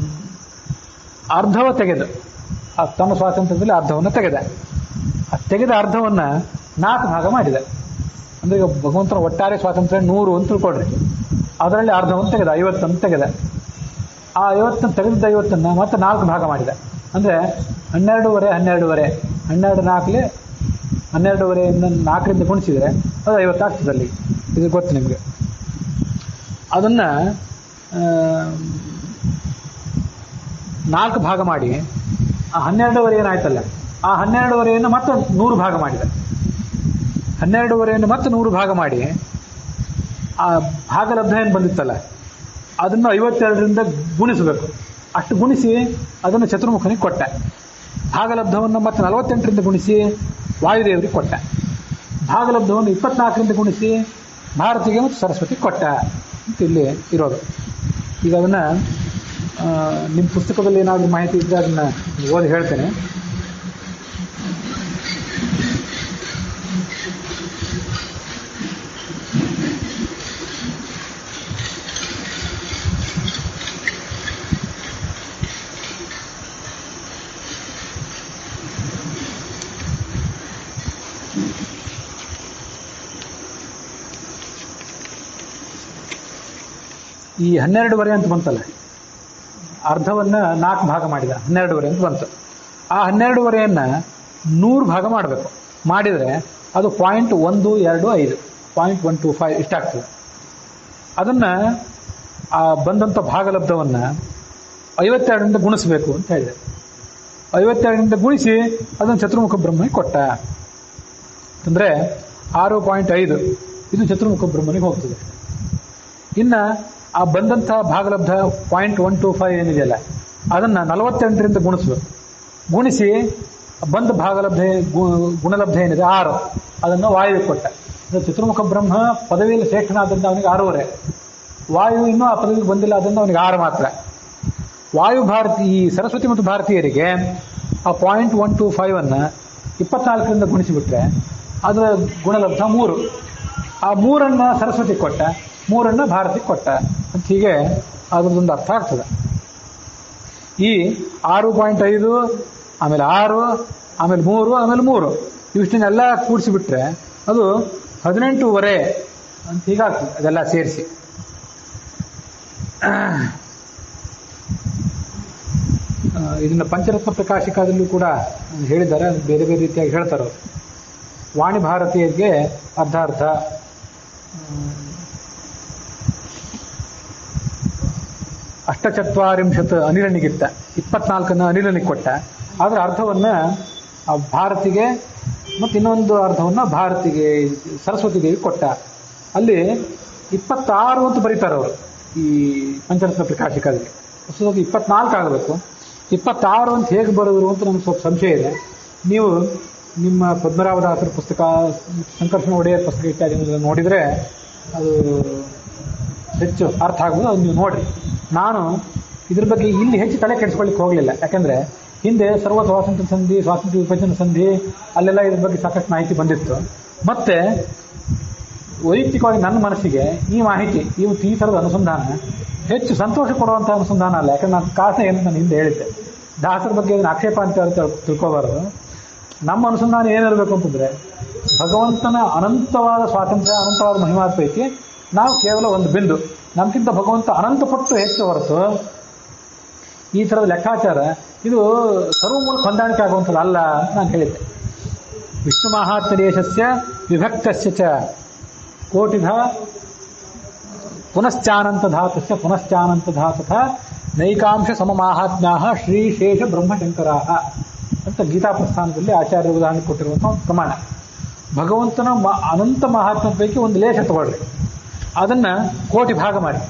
ಅರ್ಧವ ತೆಗೆದು, ತನ್ನ ಸ್ವಾತಂತ್ರ್ಯದಲ್ಲಿ ಅರ್ಧವನ್ನು ತೆಗೆದ ಅರ್ಧವನ್ನು 4 ಭಾಗ ಮಾಡಿದ. ಅಂದರೆ ಈಗ ಭಗವಂತನ ಒಟ್ಟಾರೆ ಸ್ವಾತಂತ್ರ್ಯ 100 ಅಂತ ತಿಳ್ಕೊಳ್ರಿ. ಅದರಲ್ಲಿ ಅರ್ಧವನ್ನು ತೆಗೆದ, 50 ತೆಗೆದ. ಆ 50 ತೆಗೆದಿದ್ದ 50 ಮತ್ತೆ 4 ಭಾಗ ಮಾಡಿದ. ಅಂದರೆ 12 12 4ರಿಂದ ಗುಣಿಸಿದರೆ ಅದು 50 ಆಗ್ತದಲ್ಲಿ. ಇದು ಗೊತ್ತು ನಿಮಗೆ. ಅದನ್ನು 4 ಭಾಗ ಮಾಡಿ ಆ 12 ಏನಾಯ್ತಲ್ಲ, ಆ 12 ಮತ್ತೆ 100 ಭಾಗ ಮಾಡಿದ. 12 ಮತ್ತೆ 100 ಭಾಗ ಮಾಡಿ ಆ ಭಾಗಲಬ್ಧ ಏನು ಬಂದಿತ್ತಲ್ಲ ಅದನ್ನು 52ರಿಂದ ಗುಣಿಸಬೇಕು. ಅಷ್ಟು ಗುಣಿಸಿ ಅದನ್ನು ಚತುರ್ಮುಖನಿಗೆ ಕೊಟ್ಟ. ಭಾಗಲಬ್ಧವನ್ನು ಮತ್ತೆ 48ರಿಂದ ಗುಣಿಸಿ ವಾಯುದೇವರಿಗೆ ಕೊಟ್ಟ. ಭಾಗಲಬ್ಧವನ್ನು 24ರಿಂದ ಗುಣಿಸಿ ಭಾರತಿಗೆ ಮತ್ತು ಸರಸ್ವತಿ ಕೊಟ್ಟ ಅಂತ ಇಲ್ಲಿ ಇರೋದು. ಈಗ ಅದನ್ನು ನಿಮ್ಮ ಪುಸ್ತಕದಲ್ಲಿ ಏನಾದರೂ ಮಾಹಿತಿ ಇದ್ದರೆ ಅದನ್ನು ಓದಿ ಹೇಳ್ತೇನೆ. ಈ 12 ಅಂತ ಬಂತಲ್ಲ, ಅರ್ಧವನ್ನು 4 ಭಾಗ ಮಾಡಿದ, 12 ಅಂತ ಬಂತು. ಆ 12 100 ಭಾಗ ಮಾಡಬೇಕು. ಮಾಡಿದರೆ ಅದು 0.125 0.125 ಇಷ್ಟಾಗ್ತದೆ. ಅದನ್ನು ಆ ಬಂದಂಥ ಭಾಗಲಬ್ಧವನ್ನು 52ರಿಂದ ಗುಣಿಸಬೇಕು ಅಂತ ಹೇಳಿದೆ. 52ರಿಂದ ಗುಣಿಸಿ ಅದನ್ನು ಚತುರ್ಮುಖ ಬ್ರಹ್ಮನಿಗೆ ಕೊಟ್ಟ. ಅಂದರೆ 6.5 ಇದು ಚತುರ್ಮುಖ ಬ್ರಹ್ಮನಿಗೆ ಹೋಗ್ತದೆ. ಇನ್ನು ಆ ಬಂದಂಥ ಭಾಗಲಬ್ಧ 0.125 ಏನಿದೆಯಲ್ಲ ಅದನ್ನು 48ರಿಂದ ಗುಣಿಸ್ಬೇಕು. ಗುಣಿಸಿ ಬಂದ ಭಾಗಲಬ್ಧ ಗುಣಲಬ್ಧ ಏನಿದೆ 6 ಅದನ್ನು ವಾಯುವಿಗೆ ಕೊಟ್ಟ. ಚತುರ್ಮುಖ ಬ್ರಹ್ಮ ಪದವಿಯಲ್ಲಿ ಶ್ರೇಷ್ಠನಾದ್ದರಿಂದ ಅವನಿಗೆ 6.5. ವಾಯು ಇನ್ನೂ ಆ ಪದವಿಗೆ ಬಂದಿಲ್ಲ, ಅದರಿಂದ ಅವನಿಗೆ 6 ಮಾತ್ರ. ವಾಯು ಭಾರತಿ ಈ ಸರಸ್ವತಿ ಮತ್ತು ಭಾರತೀಯರಿಗೆ ಆ 0.125 24ರಿಂದ ಗುಣಿಸಿಬಿಟ್ರೆ ಅದರ ಗುಣಲಬ್ಧ 3. ಆ 3 ಸರಸ್ವತಿ ಕೊಟ್ಟ, 3 ಭಾರತಿಗೆ ಕೊಟ್ಟ ಅಂತ. ಹೀಗೆ ಅದರದೊಂದು ಅರ್ಥ ಆಗ್ತದೆ. ಈ 6.5 ಆಮೇಲೆ 6 ಆಮೇಲೆ 3 ಆಮೇಲೆ 3 ಇವಿಷ್ಟನ್ನೆಲ್ಲ ಕೂಡಿಸಿಬಿಟ್ರೆ ಅದು 18.5 ಅಂತ ಹೀಗಾಗ್ತದೆ. ಅದೆಲ್ಲ ಸೇರಿಸಿ ಇದನ್ನು ಪಂಚರತ್ನ ಪ್ರಕಾಶಿಕದಲ್ಲೂ ಕೂಡ ಹೇಳಿದ್ದಾರೆ. ಬೇರೆ ಬೇರೆ ರೀತಿಯಾಗಿ ಹೇಳ್ತಾರೆ. ವಾಣಿ ಭಾರತೀಯರಿಗೆ ಅರ್ಧ ಅಷ್ಟಚತ್ವಾರಿಂಶತ್ ಅನಿಲನಿಗಿತ್ತ, 24 ಅನಿಲನಿಗೆ ಕೊಟ್ಟ. ಅದರ ಅರ್ಧವನ್ನು ಭಾರತಿಗೆ ಮತ್ತು ಇನ್ನೊಂದು ಅರ್ಧವನ್ನು ಭಾರತಿಗೆ ಸರಸ್ವತಿ ದೇವಿ ಕೊಟ್ಟ. ಅಲ್ಲಿ 26 ಅಂತ ಬರೀತಾರೆ ಅವರು ಈ ಪಂಚರತ್ನ ಪ್ರಕಾಶಿಕದಲ್ಲಿ. ಹೊಸದಾಗಿ 24 ಆಗಬೇಕು. 26 ಅಂತ ಹೇಗೆ ಬರೋರು ಅಂತ ನಮ್ಗೆ ಸ್ವಲ್ಪ ಸಂಶಯ ಇದೆ. ನೀವು ನಿಮ್ಮ ಪದ್ಮರಾಭದಾಸರ ಪುಸ್ತಕ, ಸಂಕರ್ಷಣ ಒಡೆಯರ್ ಪುಸ್ತಕ ಇತ್ಯಾದಿ ನೋಡಿದರೆ ಅದು ಹೆಚ್ಚು ಅರ್ಥ ಆಗ್ಬೋದು. ಅದು ನೀವು ನೋಡಿರಿ. ನಾನು ಇದ್ರ ಬಗ್ಗೆ ಇಲ್ಲಿ ಹೆಚ್ಚು ತಲೆ ಕೆಡಿಸ್ಕೊಳ್ಳಿಕ್ಕೆ ಹೋಗಲಿಲ್ಲ. ಯಾಕೆಂದರೆ ಹಿಂದೆ ಸರ್ವ ಸ್ವಾತಂತ್ರ್ಯ ಸಂಧಿ, ಸ್ವಾತಂತ್ರ್ಯ ವಿಭಜನೆ ಸಂಧಿ ಅಲ್ಲೆಲ್ಲ ಇದ್ರ ಬಗ್ಗೆ ಸಾಕಷ್ಟು ಮಾಹಿತಿ ಬಂದಿತ್ತು. ಮತ್ತು ವೈಯಕ್ತಿಕವಾಗಿ ನನ್ನ ಮನಸ್ಸಿಗೆ ಈ ಮಾಹಿತಿ, ಈ ಥರದ ಅನುಸಂಧಾನ ಹೆಚ್ಚು ಸಂತೋಷ ಕೊಡುವಂತಹ ಅನುಸಂಧಾನ ಅಲ್ಲ. ಯಾಕಂದ್ರೆ ನಾನು ಕಾರಣ ಏನು ನಾನು ಹಿಂದೆ ಹೇಳಿದ್ದೆ, ದಾಸರ ಬಗ್ಗೆ ಆಕ್ಷೇಪ ಅಂತ ತಿಳ್ಕೋಬಾರದು. ನಮ್ಮ ಅನುಸಂಧಾನ ಏನಿರಬೇಕು ಅಂತಂದ್ರೆ ಭಗವಂತನ ಅನಂತವಾದ ಸ್ವಾತಂತ್ರ್ಯ, ಅನಂತವಾದ ಮಹಿಮಾದ ಪೈಕಿ ನಾವು ಕೇವಲ ಒಂದು ಬಿಂದು, ನಮ್ಗಿಂತ ಭಗವಂತ ಅನಂತ ಪಟ್ಟು ಹೆಚ್ಚು ಹೊರತು ಈ ಥರದ ಲೆಕ್ಕಾಚಾರ ಇದು ಸರ್ವಮೂಲಕ ಹೊಂದಾಣಿಕೆ ಆಗುವಂಥದ್ದು ಅಲ್ಲ ಅಂತ ನಾನು ಹೇಳಿದ್ದೆ. ವಿಷ್ಣು ಮಾಹಾತ್ಮ್ಯ ದೇಶಸ್ಯ ವಿಭಕ್ತಸ್ಯ ಚ ಕೋಟಿಧ ಪುನಶ್ಚಾನಂತ ಧಾತುಸ್ಯ ಪುನಶ್ಚಾನಂತ ಧಾತುಥ ನೈಕಾಂಶ ಸಮಮಾಹಾತ್ಮ್ಯಾ ಶ್ರೀಶೇಷ ಬ್ರಹ್ಮಶಂಕರಾ ಅಂತ ಗೀತಾ ಪ್ರಸ್ಥಾನದಲ್ಲಿ ಆಚಾರ್ಯ ಉದಾಹರಣೆ ಕೊಟ್ಟಿರುವಂಥ ಒಂದು ಪ್ರಮಾಣ. ಭಗವಂತನ ಅನಂತ ಮಹಾತ್ಮ ಪೈಕಿ ಒಂದು ಲೇಷ ತಗೊಳ್ರಿ, ಅದನ್ನ ಕೋಟಿ ಭಾಗ ಮಾಡಿ,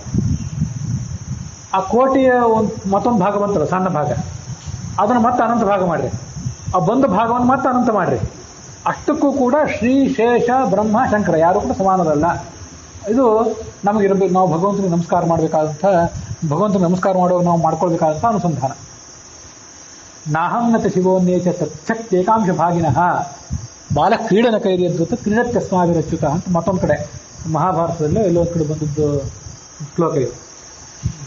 ಆ ಕೋಟಿಯ ಮತ್ತೊಂದು ಭಾಗ ಬಂತಲ್ಲ ಸಣ್ಣ ಭಾಗ, ಅದನ್ನು ಮತ್ತೆ ಅನಂತ ಭಾಗ ಮಾಡ್ರಿ, ಆ ಬಂದ ಭಾಗವನ್ನು ಮತ್ತೆ ಅನಂತ ಮಾಡ್ರಿ. ಅಷ್ಟಕ್ಕೂ ಕೂಡ ಶ್ರೀ ಶೇಷ ಬ್ರಹ್ಮ ಶಂಕರ ಯಾರು ಕೂಡ ಸಮಾನರಲ್ಲ. ಇದು ನಮಗಿರಬೇಕು. ನಾವು ಭಗವಂತನಿಗೆ ನಮಸ್ಕಾರ ಮಾಡಬೇಕಾದಂಥ, ಭಗವಂತನಿಗೆ ನಮಸ್ಕಾರ ಮಾಡುವಾಗ ನಾವು ಮಾಡ್ಕೊಳ್ಬೇಕಾದಂಥ ಅನುಸಂಧಾನ. ನಾಹಂನತ ಶಿವೋನ್ನೇಚ ತಚ್ಚಕ್ ಏಕಾಂಶ ಭಾಗಿನಃ ಬಾಲ ಕ್ರೀಡನ ಕೈರಿಯದ್ವತ್ತು ಕ್ರೀಡತ್ಯಸ್ಮಾವಿರಚ್ಯುತ ಅಂತ ಮತ್ತೊಂದು ಕಡೆ ಮಹಾಭಾರತದಲ್ಲೇ ಎಲ್ಲೋ ಒಂದು ಕಡೆ ಬಂದದ್ದು ಶ್ಲೋಕ ಇದು.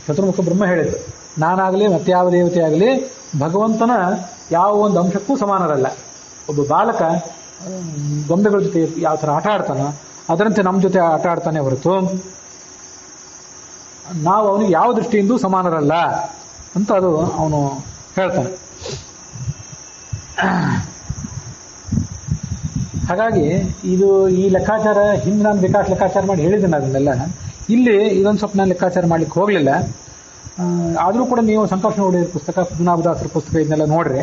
ಚತುರ್ಮುಖ ಬ್ರಹ್ಮ ಹೇಳಿದ್ದು, ನಾನಾಗಲಿ ಮತ್ಯಾವ ದೇವತೆ ಆಗಲಿ ಭಗವಂತನ ಯಾವ ಒಂದು ಅಂಶಕ್ಕೂ ಸಮಾನರಲ್ಲ. ಒಬ್ಬ ಬಾಲಕ ಗೊಂಬೆಗಳ ಜೊತೆ ಯಾವ ಥರ ಆಟ ಆಡ್ತಾನೋ ಅದರಂತೆ ನಮ್ಮ ಜೊತೆ ಆಟ ಆಡ್ತಾನೆ ಹೊರತು ನಾವು ಅವನಿಗೆ ಯಾವ ದೃಷ್ಟಿಯಿಂದೂ ಸಮಾನರಲ್ಲ ಅಂತ ಅದು ಅವನು ಹೇಳ್ತಾನೆ. ಹಾಗಾಗಿ ಇದು ಈ ಲೆಕ್ಕಾಚಾರ ಹಿಂದೆ ನಾನು ಬೇಕಾದ ಲೆಕ್ಕಾಚಾರ ಮಾಡಿ ಹೇಳಿದ್ದೇನೆ ಅದನ್ನೆಲ್ಲ. ಇಲ್ಲಿ ಇದೊಂದು ಸ್ವಲ್ಪ ನಾನು ಲೆಕ್ಕಾಚಾರ ಮಾಡ್ಲಿಕ್ಕೆ ಹೋಗಲಿಲ್ಲ. ಆದರೂ ಕೂಡ ನೀವು ಸಂತೋಷ ನೋಡಿ ಪುಸ್ತಕ, ಪದ್ಮನಾಭದಾಸರ ಪುಸ್ತಕ ಇದನ್ನೆಲ್ಲ ನೋಡ್ರಿ.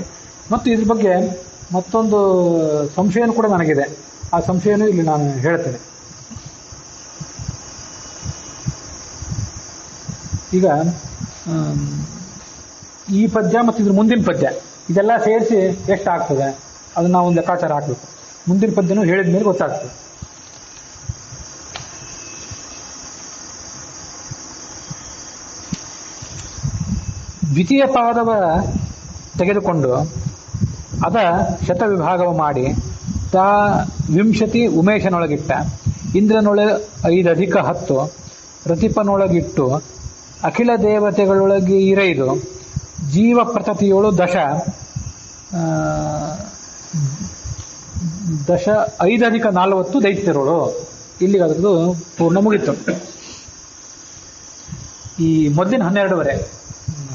ಮತ್ತು ಇದ್ರ ಬಗ್ಗೆ ಮತ್ತೊಂದು ಸಂಶಯನೂ ಕೂಡ ನನಗಿದೆ. ಆ ಸಂಶಯನೂ ಇಲ್ಲಿ ನಾನು ಹೇಳ್ತೇನೆ. ಈಗ ಈ ಪದ್ಯ ಮತ್ತು ಇದ್ರ ಮುಂದಿನ ಪದ್ಯ ಇದೆಲ್ಲ ಸೇರಿಸಿ ಎಷ್ಟಾಗ್ತದೆ ಅದನ್ನ ನಾವು ಒಂದು ಲೆಕ್ಕಾಚಾರ ಹಾಕಬೇಕು. ಮುಂದಿನ ಪದ್ಯನೂ ಹೇಳಿದ ಮೇಲೆ ಗೊತ್ತಾಗ್ತದೆ. ದ್ವಿತೀಯ ಪಾದವ ತೆಗೆದುಕೊಂಡು ಅದ ಶತವಿಭಾಗವ ಮಾಡಿ ತಾ ವಿಂಶತಿ ಉಮೇಶನೊಳಗಿಟ್ಟ, ಇಂದ್ರನೊಳ 5 ಅಧಿಕ 10 ರತಿಪನೊಳಗಿಟ್ಟು, ಅಖಿಲ ದೇವತೆಗಳೊಳಗೆ ಇರೈದು, ಜೀವ ಪ್ರತತಿಯೋಳು ದಶ 5 ಅಧಿಕ 40 ದೈತ್ಯರೋಳು. ಇಲ್ಲಿಗೆ ಅದರದ್ದು ಪೂರ್ಣ ಮುಗಿತು. ಈ ಮೊದಲಿನ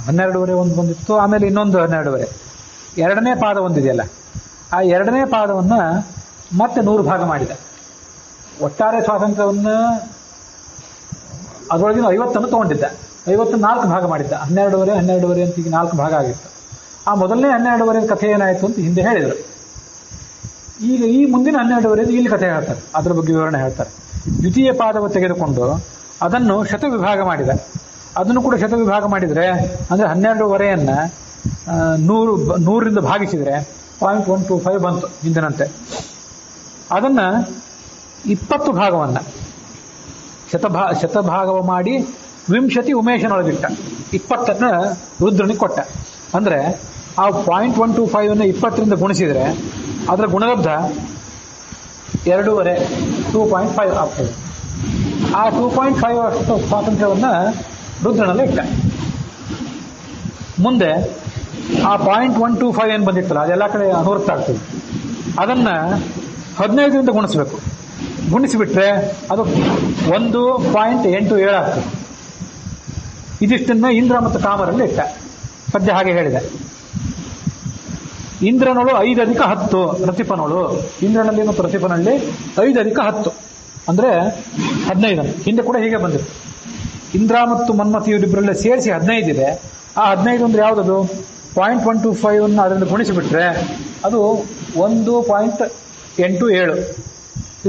12 ಒಂದು ಬಂದಿತ್ತು, ಆಮೇಲೆ ಇನ್ನೊಂದು 12. ಎರಡನೇ ಪಾದ ಒಂದಿದೆಯಲ್ಲ, ಆ ಎರಡನೇ ಪಾದವನ್ನು ಮತ್ತೆ 100 ಭಾಗ ಮಾಡಿದ. ಒಟ್ಟಾರೆ ಸ್ವಾತಂತ್ರ್ಯವನ್ನು ಅದರೊಳಗಿನ 50 ತಗೊಂಡಿದ್ದ, 54 ಭಾಗ ಮಾಡಿದ್ದ. 12 ಅಂತ ಈಗ 4 ಭಾಗ ಆಗಿತ್ತು. ಆ ಮೊದಲನೇ 12 ಕಥೆ ಏನಾಯಿತು ಅಂತ ಹಿಂದೆ ಹೇಳಿದರು. ಈಗ ಈ ಮುಂದಿನ 12 ಇಲ್ಲಿ ಕಥೆ ಹೇಳ್ತಾರೆ, ಅದರ ಬಗ್ಗೆ ವಿವರಣೆ ಹೇಳ್ತಾರೆ. ದ್ವಿತೀಯ ಪಾದವು ತೆಗೆದುಕೊಂಡು ಅದನ್ನು ಶತವಿಭಾಗ ಮಾಡಿದ. ಅದನ್ನು ಕೂಡ ಶತವಿಭಾಗ ಮಾಡಿದರೆ ಅಂದರೆ 12 100ರಿಂದ ಭಾಗಿಸಿದರೆ 0.125 ಬಂತು ಹಿಂದಿನಂತೆ. ಅದನ್ನ 20 ಭಾಗವನ್ನ ಶತಭಾಗವ ಮಾಡಿ ವಿಂಶತಿ ಉಮೇಶನೊಳಗಿಟ್ಟ, 20 ರುದ್ರನಿಗೆ ಕೊಟ್ಟ. ಅಂದ್ರೆ ಆ 0.125 20ರಿಂದ ಗುಣಿಸಿದ್ರೆ ಅದರ ಗುಣಲಬ್ಧ 2.5 2.5 ಆಗ್ತದೆ. ಆ 2.5 ಅಷ್ಟು ಸ್ವಾತಂತ್ರ್ಯವನ್ನ ರುದ್ರನಲ್ಲಿ ಇಟ್ಟ. ಮುಂದೆ ಆ 0.125 ಏನು ಬಂದಿತ್ತಲ್ಲ ಅದೆಲ್ಲ ಕಡೆ ಅನುವೃತ್ತ ಆಗ್ತದೆ. ಅದನ್ನ 15ರಿಂದ ಗುಣಿಸ್ಬೇಕು. ಗುಣಿಸಿಬಿಟ್ರೆ ಅದು 1.87 ಆಗ್ತದೆ. ಇದಿಷ್ಟನ್ನ ಇಂದ್ರ ಮತ್ತು ಕಾಮರಲ್ಲಿ ಇಟ್ಟ. ಪದ್ಯ ಹಾಗೆ ಹೇಳಿದೆ. ಇಂದ್ರನಳು 5 ಅಧಿಕ 10 ರತಿಪನಳು. ಇಂದ್ರನಲ್ಲಿ ಮತ್ತು ರತಿಪನಲ್ಲಿ 5 ಅಧಿಕ 10 ಅಂದ್ರೆ 15. ಹಿಂದೆ ಕೂಡ ಹೀಗೆ ಬಂದಿತ್ತು. ಇಂದ್ರ ಮತ್ತು ಮನ್ಮಥ ಇವರಿಬ್ಬರಲ್ಲೇ ಸೇರಿಸಿ 15 ಇದೆ. ಆ 15 ಅಂದ್ರೆ ಯಾವುದದು? 0.125 ಅದರಿಂದ ಗುಣಿಸಿಬಿಟ್ರೆ ಅದು 1.87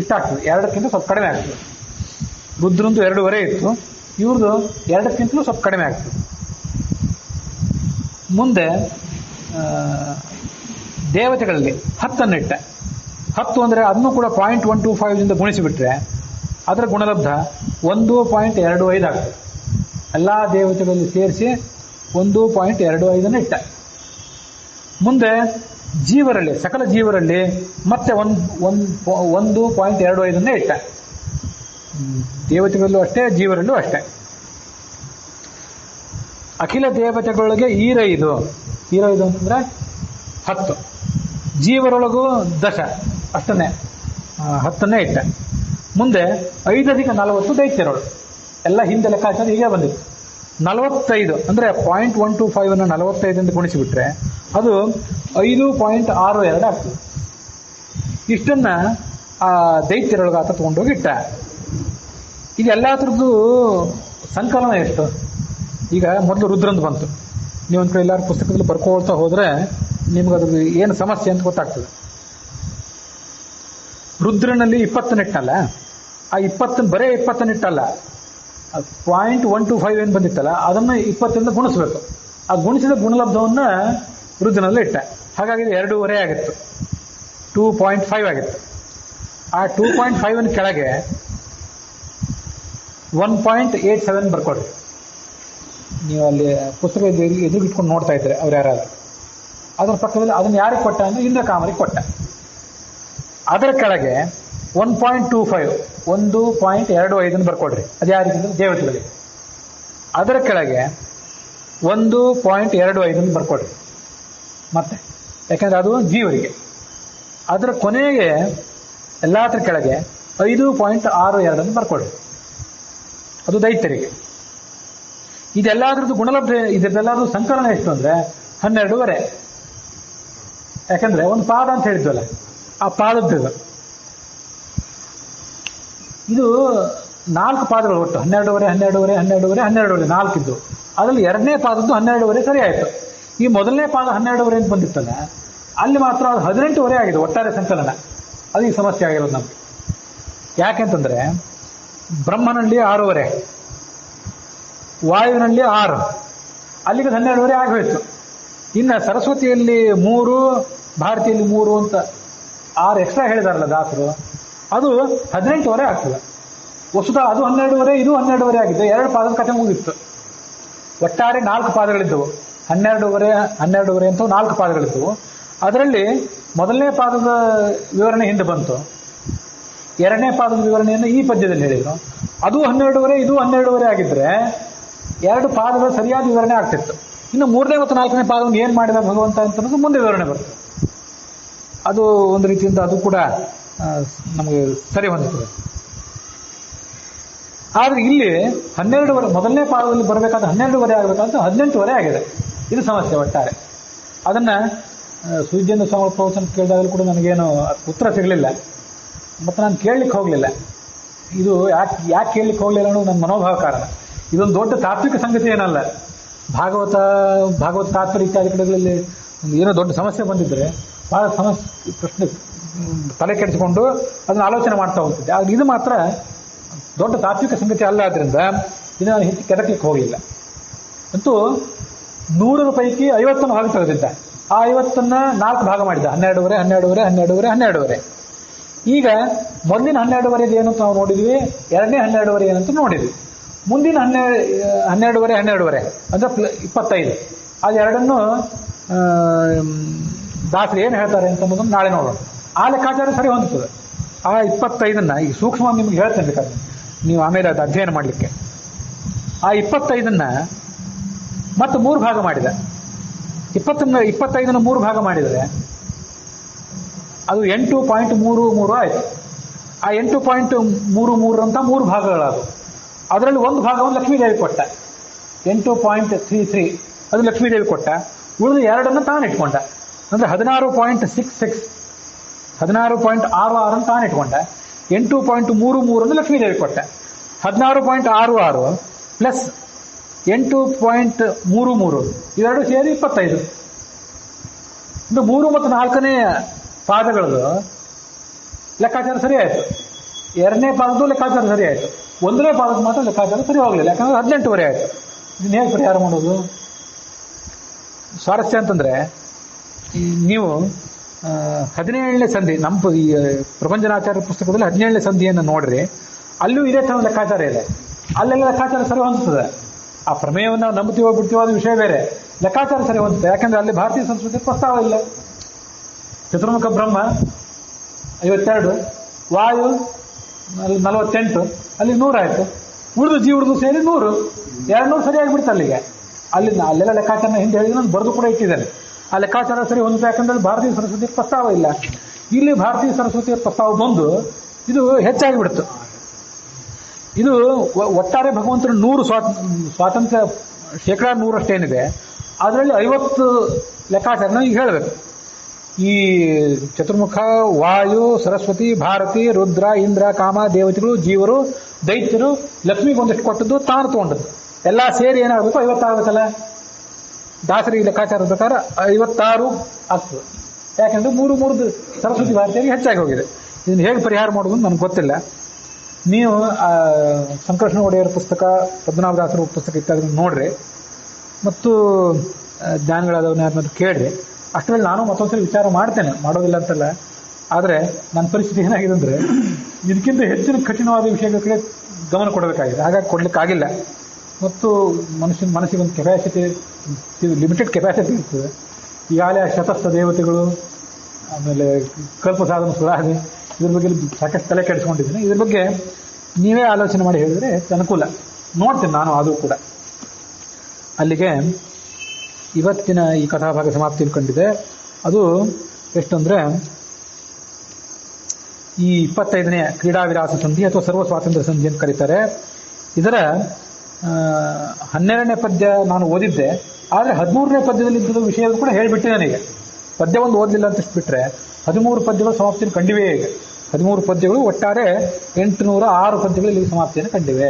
ಇಷ್ಟಾಗ್ತದೆ. 2ಕ್ಕಿಂತ ಸ್ವಲ್ಪ ಕಡಿಮೆ ಆಗ್ತದೆ. ರುದ್ರಂದು 2.5 ಇತ್ತು, ಇವ್ರದ್ದು 2ಕ್ಕಿಂತಲೂ ಸ್ವಲ್ಪ ಕಡಿಮೆ ಆಗ್ತದೆ. ಮುಂದೆ ದೇವತೆಗಳಲ್ಲಿ 10 ಇಟ್ಟ. 10 ಅಂದ್ರೆ ಅದನ್ನು ಕೂಡ 0.125 ಗುಣಿಸಿಬಿಟ್ರೆ ಅದರ ಗುಣಲಬ್ಧ 1.25 ಆಗ್ತದೆ. ಎಲ್ಲ ದೇವತೆಗಳಲ್ಲಿ ಸೇರಿಸಿ 1.25 ಇಟ್ಟ. ಮುಂದೆ ಜೀವರಲ್ಲಿ, ಸಕಲ ಜೀವರಲ್ಲಿ ಮತ್ತೆ 1.25 ಇಟ್ಟ. ದೇವತೆಗಳಲ್ಲೂ ಅಷ್ಟೇ, ಜೀವರಲ್ಲೂ ಅಷ್ಟೇ. ಅಖಿಲ ದೇವತೆಗಳಿಗೆ ಈರೈದು ಅಂತಂದ್ರೆ 10, ಜೀವರೊಳಗೂ 10 ಅಷ್ಟನ್ನೇ 10ನ್ನೇ ಇಟ್ಟ. ಮುಂದೆ 5 + 40 ದೈತ್ಯರೊಳು. ಎಲ್ಲ ಹಿಂದೆ ಲೆಕ್ಕಾಚಾರ ಹೀಗೆ ಬಂದಿತ್ತು. 45 ಅಂದ್ರೆ 0.125 ಅನ್ನು 45 ಅಂತ ಗುಣಿಸಿಬಿಟ್ರೆ ಅದು 5.62 ಆಗ್ತದೆ. ಇಷ್ಟನ್ನ ಆ ದೈತ್ಯರೊಳಗೆ ಆತ ತಗೊಂಡೋಗಿ ಇಟ್ಟ. ಇದೆಲ್ಲ ಥರದ್ದು ಸಂಕಲನ ಎಷ್ಟು? ಈಗ ಮೊದಲು ರುದ್ರಂದು ಬಂತು. ನೀವು ಒಂದು ಕಡೆ ಎಲ್ಲರೂ ಪುಸ್ತಕದಲ್ಲಿ ಬರ್ಕೊಳ್ತಾ ಹೋದ್ರೆ ನಿಮ್ಗದು ಏನು ಸಮಸ್ಯೆ ಅಂತ ಗೊತ್ತಾಗ್ತದೆ. ರುದ್ರನಲ್ಲಿ 20 ನಿಟ್ಟಲ್ಲ, ಆ 20 ಬರೇ 20 ನಿಟ್ಟಲ್ಲ, 0.125 ಏನು ಬಂದಿತ್ತಲ್ಲ ಅದನ್ನು 20 ಗುಣಿಸ್ಬೇಕು. ಆ ಗುಣಿಸಿದ ಗುಣಲಬ್ಧವನ್ನ ರುದ್ರನಲ್ಲಿ ಇಟ್ಟ. ಹಾಗಾಗಿ 2.5 ಆಗಿತ್ತು, 2.5 ಆಗಿತ್ತು. ಆ 2.5 ಕೆಳಗೆ 1.87 ಬರ್ಕೊಡ್ರಿ. ನೀವು ಅಲ್ಲಿ ಪುಸ್ತಕ ಎದುರಿಗಿಟ್ಕೊಂಡು ನೋಡ್ತಾ ಇದ್ರೆ ಅವ್ರು ಯಾರಾದ್ರು ಅದರ ಪಕ್ಕದಲ್ಲಿ ಅದನ್ನು ಯಾರಿಗೆ ಕೊಟ್ಟ ಅಂದ್ರೆ ಇಂದ್ರಕಾಮರಿಗೆ ಕೊಟ್ಟ. ಅದರ ಕೆಳಗೆ 1.25 1.25 ಬರ್ಕೊಡ್ರಿ. ಅದು ಯಾರಿಗೆ? ದೇವತೆಗಳಿಗೆ. ಅದರ ಕೆಳಗೆ 1.25 ಬರ್ಕೊಡ್ರಿ ಮತ್ತೆ, ಯಾಕಂದ್ರೆ ಅದು ಜೀವರಿಗೆ. ಅದರ ಕೊನೆಗೆ ಎಲ್ಲಾದ್ರ ಕೆಳಗೆ 5.62 ಬರ್ಕೊಡ್ರಿ, ಅದು ದೈತ್ಯರಿಗೆ. ಇದೆಲ್ಲದ್ರದ್ದು ಗುಣಲಬ್ಧ, ಇದೆಲ್ಲದ್ರೂ ಸಂಕಲನ ಎಷ್ಟು ಅಂದ್ರೆ 12.5. ಯಾಕಂದ್ರೆ ಒಂದು ಪಾದ ಅಂತ ಹೇಳಿದ್ವಲ್ಲ, ಆ ಪಾದದ್ದು ಇದು 4 ಪಾದಗಳು ಒಟ್ಟು 12.5 4 ಇದ್ದು. ಅದರಲ್ಲಿ 2ನೇ ಪಾದದ್ದು 12.5 ಸರಿ ಆಯ್ತು. ಈ ಮೊದಲನೇ ಪಾದ 12.5 ಅಂತ ಬಂದಿತ್ತಲ್ಲ, ಅಲ್ಲಿ ಮಾತ್ರ ಅದು 18.5 ಆಗಿದೆ ಒಟ್ಟಾರೆ ಸಂಕಲನ. ಅದು ಈ ಸಮಸ್ಯೆ ಆಗಿರೋದು ನಮ್ಗೆ. ಯಾಕೆಂತಂದ್ರೆ ಬ್ರಹ್ಮನಲ್ಲಿ 6.5, ವಾಯುವಿನಲ್ಲಿ 6, ಅಲ್ಲಿಗೆ 12.5 ಆಗೋಯ್ತು. ಇನ್ನು ಸರಸ್ವತಿಯಲ್ಲಿ 3, ಭಾರತಿಯಲ್ಲಿ 3 ಅಂತ 6 ಎಕ್ಸ್ಟ್ರಾ ಹೇಳಿದಾರಲ್ಲ ದಾಸರು, ಅದು 18.5 ಆಗ್ತದೆ. ವಸುಧ ಅದು 12.5, ಇದು 12.5 ಆಗಿದೆ. 2 ಪಾದದ ಕಥೆ ಮುಗಿತ್ತು. ಒಟ್ಟಾರೆ 4 ಪಾದಗಳಿದ್ದವು. 12.5 ಅಂತ 4 ಪಾದಗಳಿದ್ದವು. ಅದರಲ್ಲಿ ಮೊದಲನೇ ಪಾದದ ವಿವರಣೆ ಹಿಂದೆ ಬಂತು, 2ನೇ ಪಾದದ ವಿವರಣೆಯನ್ನು ಈ ಪದ್ಯದಲ್ಲಿ ಹೇಳಿದ್ರು. ಅದು 12.5, ಇದು 12.5 ಆಗಿದ್ರೆ 2 ಪಾದಗಳ ಸರಿಯಾದ ವಿವರಣೆ ಆಗ್ತಿತ್ತು. ಇನ್ನು 3ನೇ ಮತ್ತು 4ನೇ ಪಾದವನ್ನು ಏನ್ ಮಾಡಿದ ಭಗವಂತ ಅಂತ ಅನ್ನೋದು ಮುಂದೆ ವಿವರಣೆ ಬರ್ತದೆ. ಅದು ಒಂದು ರೀತಿಯಿಂದ ಅದು ಕೂಡ ನಮಗೆ ಸರಿ ಹೊಂದುತ್ತದೆ. ಆದ್ರೆ ಇಲ್ಲಿ 12.5 ಮೊದಲನೇ ಪಾದದಲ್ಲಿ ಬರಬೇಕಾದ 12.5 ಆಗಬೇಕಂತ 18.5 ಆಗಿದೆ. ಇದು ಸಮಸ್ಯೆ ಒಟ್ಟಾರೆ. ಅದನ್ನ ಸೂರ್ಯನ ಪ್ರವಚನ ಕೇಳಿದಾಗಲೂ ಕೂಡ ನನಗೇನು ಉತ್ತರ ಸಿಗಲಿಲ್ಲ, ಮತ್ತು ನಾನು ಕೇಳಲಿಕ್ಕೆ ಹೋಗಲಿಲ್ಲ. ಇದು ಯಾಕೆ ಕೇಳಲಿಕ್ಕೆ ಹೋಗಲಿಲ್ಲ ಅನ್ನೋದು ನನ್ನ ಮನೋಭಾವ ಕಾರಣ. ಇದೊಂದು ದೊಡ್ಡ ತಾತ್ವಿಕ ಸಂಗತಿ ಏನಲ್ಲ. ಭಾಗವತ ತಾತ್ಪರ್ಯ ಇತ್ಯಾದಿ ಕಡೆಗಳಲ್ಲಿ ಏನೋ ದೊಡ್ಡ ಸಮಸ್ಯೆ ಬಂದಿದ್ರೆ ಬಹಳ ಸಮಸ್ಯೆ ಪ್ರಶ್ನೆ ತಲೆ ಕೆಡಿಸಿಕೊಂಡು ಅದನ್ನ ಆಲೋಚನೆ ಮಾಡ್ತಾ ಹೋಗ್ತಿದ್ದೆ. ಆದ್ರೆ ಇದು ಮಾತ್ರ ದೊಡ್ಡ ತಾತ್ವಿಕ ಸಂಗತಿ ಅಲ್ಲ. ಆದ್ರಿಂದ ಇದು ನಾನು ಹೆಚ್ಚು ಕೆದಕ್ಲಿಕ್ಕೆ ಹೋಗಲಿಲ್ಲ. ಅಂತೂ 100 ಪೈಕಿ 50 ಭಾಗ ತೆಗೆದಿದ್ದ. ಆ 50 4 ಭಾಗ ಮಾಡಿದ್ದ, 12.5 ಈಗ ಮೊದಲಿನ 12.5 ಏನು ನಾವು ನೋಡಿದ್ವಿ, 2ನೇ 12.5 ಏನಂತ ನೋಡಿದ್ವಿ. ಮುಂದಿನ 12.5 ಅಂದ್ರೆ 25. ಅದೆರಡನ್ನು ದಾಸರು ಏನು ಹೇಳ್ತಾರೆ ಅಂತ ಅನ್ನೋದನ್ನು ನಾಳೆ ನೋಡೋಣ. ಆ ಲೆಕ್ಕಾಚಾರ ಸರಿ ಹೊಂದುತ್ತದೆ. ಆ 25 ಈಗ ಸೂಕ್ಷ್ಮ ನಿಮ್ಗೆ ಹೇಳ್ತೇನೆ ಬೇಕಾದ್ರೆ ನೀವು ಆಮೇಲೆ ಅದು ಅಧ್ಯಯನ ಮಾಡಲಿಕ್ಕೆ. ಆ 25 ಮತ್ತೆ 3 ಭಾಗ ಮಾಡಿದ. 25 3 ಭಾಗ ಮಾಡಿದರೆ ಅದು 8.33 ಆಯ್ತು. ಆ 8.33 ಅಂತ 3 ಭಾಗಗಳಾದವು. ಅದರಲ್ಲಿ ಒಂದು ಭಾಗವನ್ನು ಲಕ್ಷ್ಮೀದೇವಿ ಕೊಟ್ಟ, 8.33 ಅದು ಲಕ್ಷ್ಮೀದೇವಿ ಕೊಟ್ಟ. ಉಳಿದ 2 ತಾನಿಟ್ಕೊಂಡ, ಅಂದ್ರೆ 16.66 16.66 ಅಂತ ತಾನಿಟ್ಕೊಂಡ. 8.33 ಅನ್ನು ಲಕ್ಷ್ಮೀದೇವಿ ಕೊಟ್ಟ. 16.66 ಪ್ಲಸ್ 8.33 ಇವೆರಡು ಸೇರಿ 25. ಇನ್ನು 3 ಮತ್ತು 4ನೇ ಪಾದಗಳದು ಲೆಕ್ಕಾಚಾರ ಸರಿ ಆಯ್ತು. 2ನೇ ಪಾದದ್ದು ಲೆಕ್ಕಾಚಾರ ಸರಿ ಆಯ್ತು. 1ನೇ ಪಾದದ ಮಾತ್ರ ಲೆಕ್ಕಾಚಾರ ಸರಿ ಹೋಗಲಿಲ್ಲ, ಯಾಕಂದ್ರೆ 18 ಆಯ್ತು. ಇದನ್ನ ಹೇಗೆ ಪರಿಹಾರ ಮಾಡೋದು? ಸ್ವಾರಸ್ಯ ಅಂತಂದ್ರೆ ನೀವು 17ನೇ ಸಂಧಿ, ನಮ್ಮ ಈ ಪ್ರಪಂಚನಾಚಾರ್ಯ ಪುಸ್ತಕದಲ್ಲಿ 17ನೇ ಸಂಧಿಯನ್ನು ನೋಡ್ರಿ, ಅಲ್ಲೂ ಇದೇ ತರ ಲೆಕ್ಕಾಚಾರ ಇದೆ. ಅಲ್ಲೆಲ್ಲ ಲೆಕ್ಕಾಚಾರ ಸರಿ ಹೊಂದುತ್ತದೆ. ಆ ಪ್ರಮೇಯವನ್ನು ನಾವು ನಂಬುತ್ತೀವೋ ಬಿಡ್ತೀವೋ ಅದು ವಿಷಯ ಬೇರೆ, ಲೆಕ್ಕಾಚಾರ ಸರಿ ಹೊಂದುತ್ತೆ. ಯಾಕಂದ್ರೆ ಅಲ್ಲಿ ಭಾರತೀಯ ಸಂಸ್ಕೃತಿ ಪ್ರಸ್ತಾವ ಇಲ್ಲ. ಚತುರ್ಮುಖ ಬ್ರಹ್ಮ 52, ವಾಯು 48, ಅಲ್ಲಿ 100 ಆಯ್ತು. ಉಳಿದು ಜೀವರದು ಸೇರಿ 100, 200 ಸರಿಯಾಗಿ ಬಿಡ್ತು ಅಲ್ಲಿಗೆ. ಅಲ್ಲೆಲ್ಲ ಲೆಕ್ಕಾಚಾರ ಹಿಂದೆ ಹೇಳಿದ್ರೆ ನಾನು ಬರೆದು ಕೂಡ ಇಟ್ಟಿದ್ದೇನೆ. ಆ ಲೆಕ್ಕಾಚಾರ ಸರಿ ಹೊಂದುತ್ತೆ, ಯಾಕಂದ್ರೆ ಭಾರತೀಯ ಸರಸ್ವತಿ ಪ್ರಸ್ತಾವ ಇಲ್ಲ. ಇಲ್ಲಿ ಭಾರತೀಯ ಸರಸ್ವತಿಯ ಪ್ರಸ್ತಾವ ಬಂದು ಇದು ಹೆಚ್ಚಾಗಿ ಬಿಡ್ತು. ಇದು ಒಟ್ಟಾರೆ ಭಗವಂತನ 100 ಸ್ವಾತಂತ್ರ್ಯ 100% ಏನಿದೆ, ಅದರಲ್ಲಿ 50 ಲೆಕ್ಕಾಚಾರನ ಈಗ ಹೇಳಬೇಕು. ಈ ಚತುರ್ಮುಖ, ವಾಯು, ಸರಸ್ವತಿ, ಭಾರತಿ, ರುದ್ರ, ಇಂದ್ರ, ಕಾಮ, ದೇವತೆಗಳು, ಜೀವರು, ದೈತ್ಯರು, ಲಕ್ಷ್ಮಿಗೆ ಒಂದಷ್ಟು ಕೊಟ್ಟದ್ದು, ತಾನು ತಗೊಂಡದ್ದು ಎಲ್ಲ ಸೇರಿ ಏನಾಗಬೇಕು, 50 ಆಗಬೇಕಲ್ಲ. ದಾಸರಿ ಲೆಕ್ಕಾಚಾರದ ಪ್ರಕಾರ 56 ಆಗ್ತದೆ. ಯಾಕಂದ್ರೆ 3 ಸರಸ್ವತಿ ಭಾರತೀಯರಿಗೆ ಹೆಚ್ಚಾಗಿ ಹೋಗಿದೆ. ಇದನ್ನು ಹೇಗೆ ಪರಿಹಾರ ಮಾಡೋದು ನನಗೆ ಗೊತ್ತಿಲ್ಲ. ನೀವು ಸಂಕರ್ಷಣ ಒಡೆಯರ ಪುಸ್ತಕ, ಪದ್ಮನಾಭದಾಸರ ಪುಸ್ತಕ ಇತ್ಯಾದಿ ನೋಡ್ರಿ, ಮತ್ತು ಜ್ಞಾನಿಗಳಾದವನ್ನ ಯಾರನ್ನಾದ್ರೂ ಕೇಳ್ರಿ. ಅಷ್ಟರಲ್ಲಿ ನಾನು ಮತ್ತೊಂದ್ಸರಿ ವಿಚಾರ ಮಾಡ್ತೇನೆ, ಮಾಡೋದಿಲ್ಲ ಅಂತಲ್ಲ. ಆದರೆ ನನ್ನ ಪರಿಸ್ಥಿತಿ ಏನಾಗಿದೆ ಅಂದರೆ, ಇದಕ್ಕಿಂತ ಹೆಚ್ಚಿನ ಕಠಿಣವಾದ ವಿಷಯಗಳ ಕಡೆ ಗಮನ ಕೊಡಬೇಕಾಗಿದೆ. ಹಾಗಾಗಿ ಕೊಡ್ಲಿಕ್ಕಾಗಿಲ್ಲ. ಮತ್ತು ಮನಸ್ಸಿಗೆ ಒಂದು ಕೆಪಾಸಿಟಿ, ಲಿಮಿಟೆಡ್ ಕೆಪಾಸಿಟಿ ಇರ್ತದೆ. ಈಗಾಗಲೇ ಶತಸ್ಥ ದೇವತೆಗಳು, ಆಮೇಲೆ ಕಲ್ಪಸಾಧನ ಸುರಾದಿ, ಇದ್ರ ಬಗ್ಗೆ ಸಾಕಷ್ಟು ತಲೆ ಕೆಡಿಸ್ಕೊಂಡಿದ್ದೀನಿ. ಇದ್ರ ಬಗ್ಗೆ ನೀವೇ ಆಲೋಚನೆ ಮಾಡಿ ಹೇಳಿದ್ರೆ ಅನುಕೂಲ. ನೋಡ್ತೀನಿ ನಾನು ಅದು ಕೂಡ. ಅಲ್ಲಿಗೆ ಇವತ್ತಿನ ಈ ಕಥಾಭಾಗ ಸಮಾಪ್ತಿ ಕಂಡಿದೆ. ಅದು ಎಷ್ಟಂದ್ರೆ, ಈ 25ನೇ ಕ್ರೀಡಾವಿಲಾಸ ಸಂಧಿ ಅಥವಾ ಸರ್ವ ಸ್ವಾತಂತ್ರ್ಯ ಸಂಧಿ ಅಂತ ಕರೀತಾರೆ. ಇದರ 12ನೇ ಪದ್ಯ ನಾನು ಓದಿದ್ದೆ, ಆದರೆ 13ನೇ ಪದ್ಯದಲ್ಲಿ ಇದ್ದ ವಿಷಯ ಕೂಡ ಹೇಳಿಬಿಟ್ಟೆ ನನಗೆ. ಪದ್ಯ ಒಂದು ಓದಲಿಲ್ಲ ಅಂತ ಬಿಟ್ಟರೆ 13 ಪದ್ಯಗಳು ಸಮಾಪ್ತಿಯನ್ನು ಕಂಡಿವೆ. ಈಗ 13 ಪದ್ಯಗಳು, ಒಟ್ಟಾರೆ 806 ಪದ್ಯಗಳು ಇಲ್ಲಿ ಸಮಾಪ್ತಿಯನ್ನು ಕಂಡಿವೆ.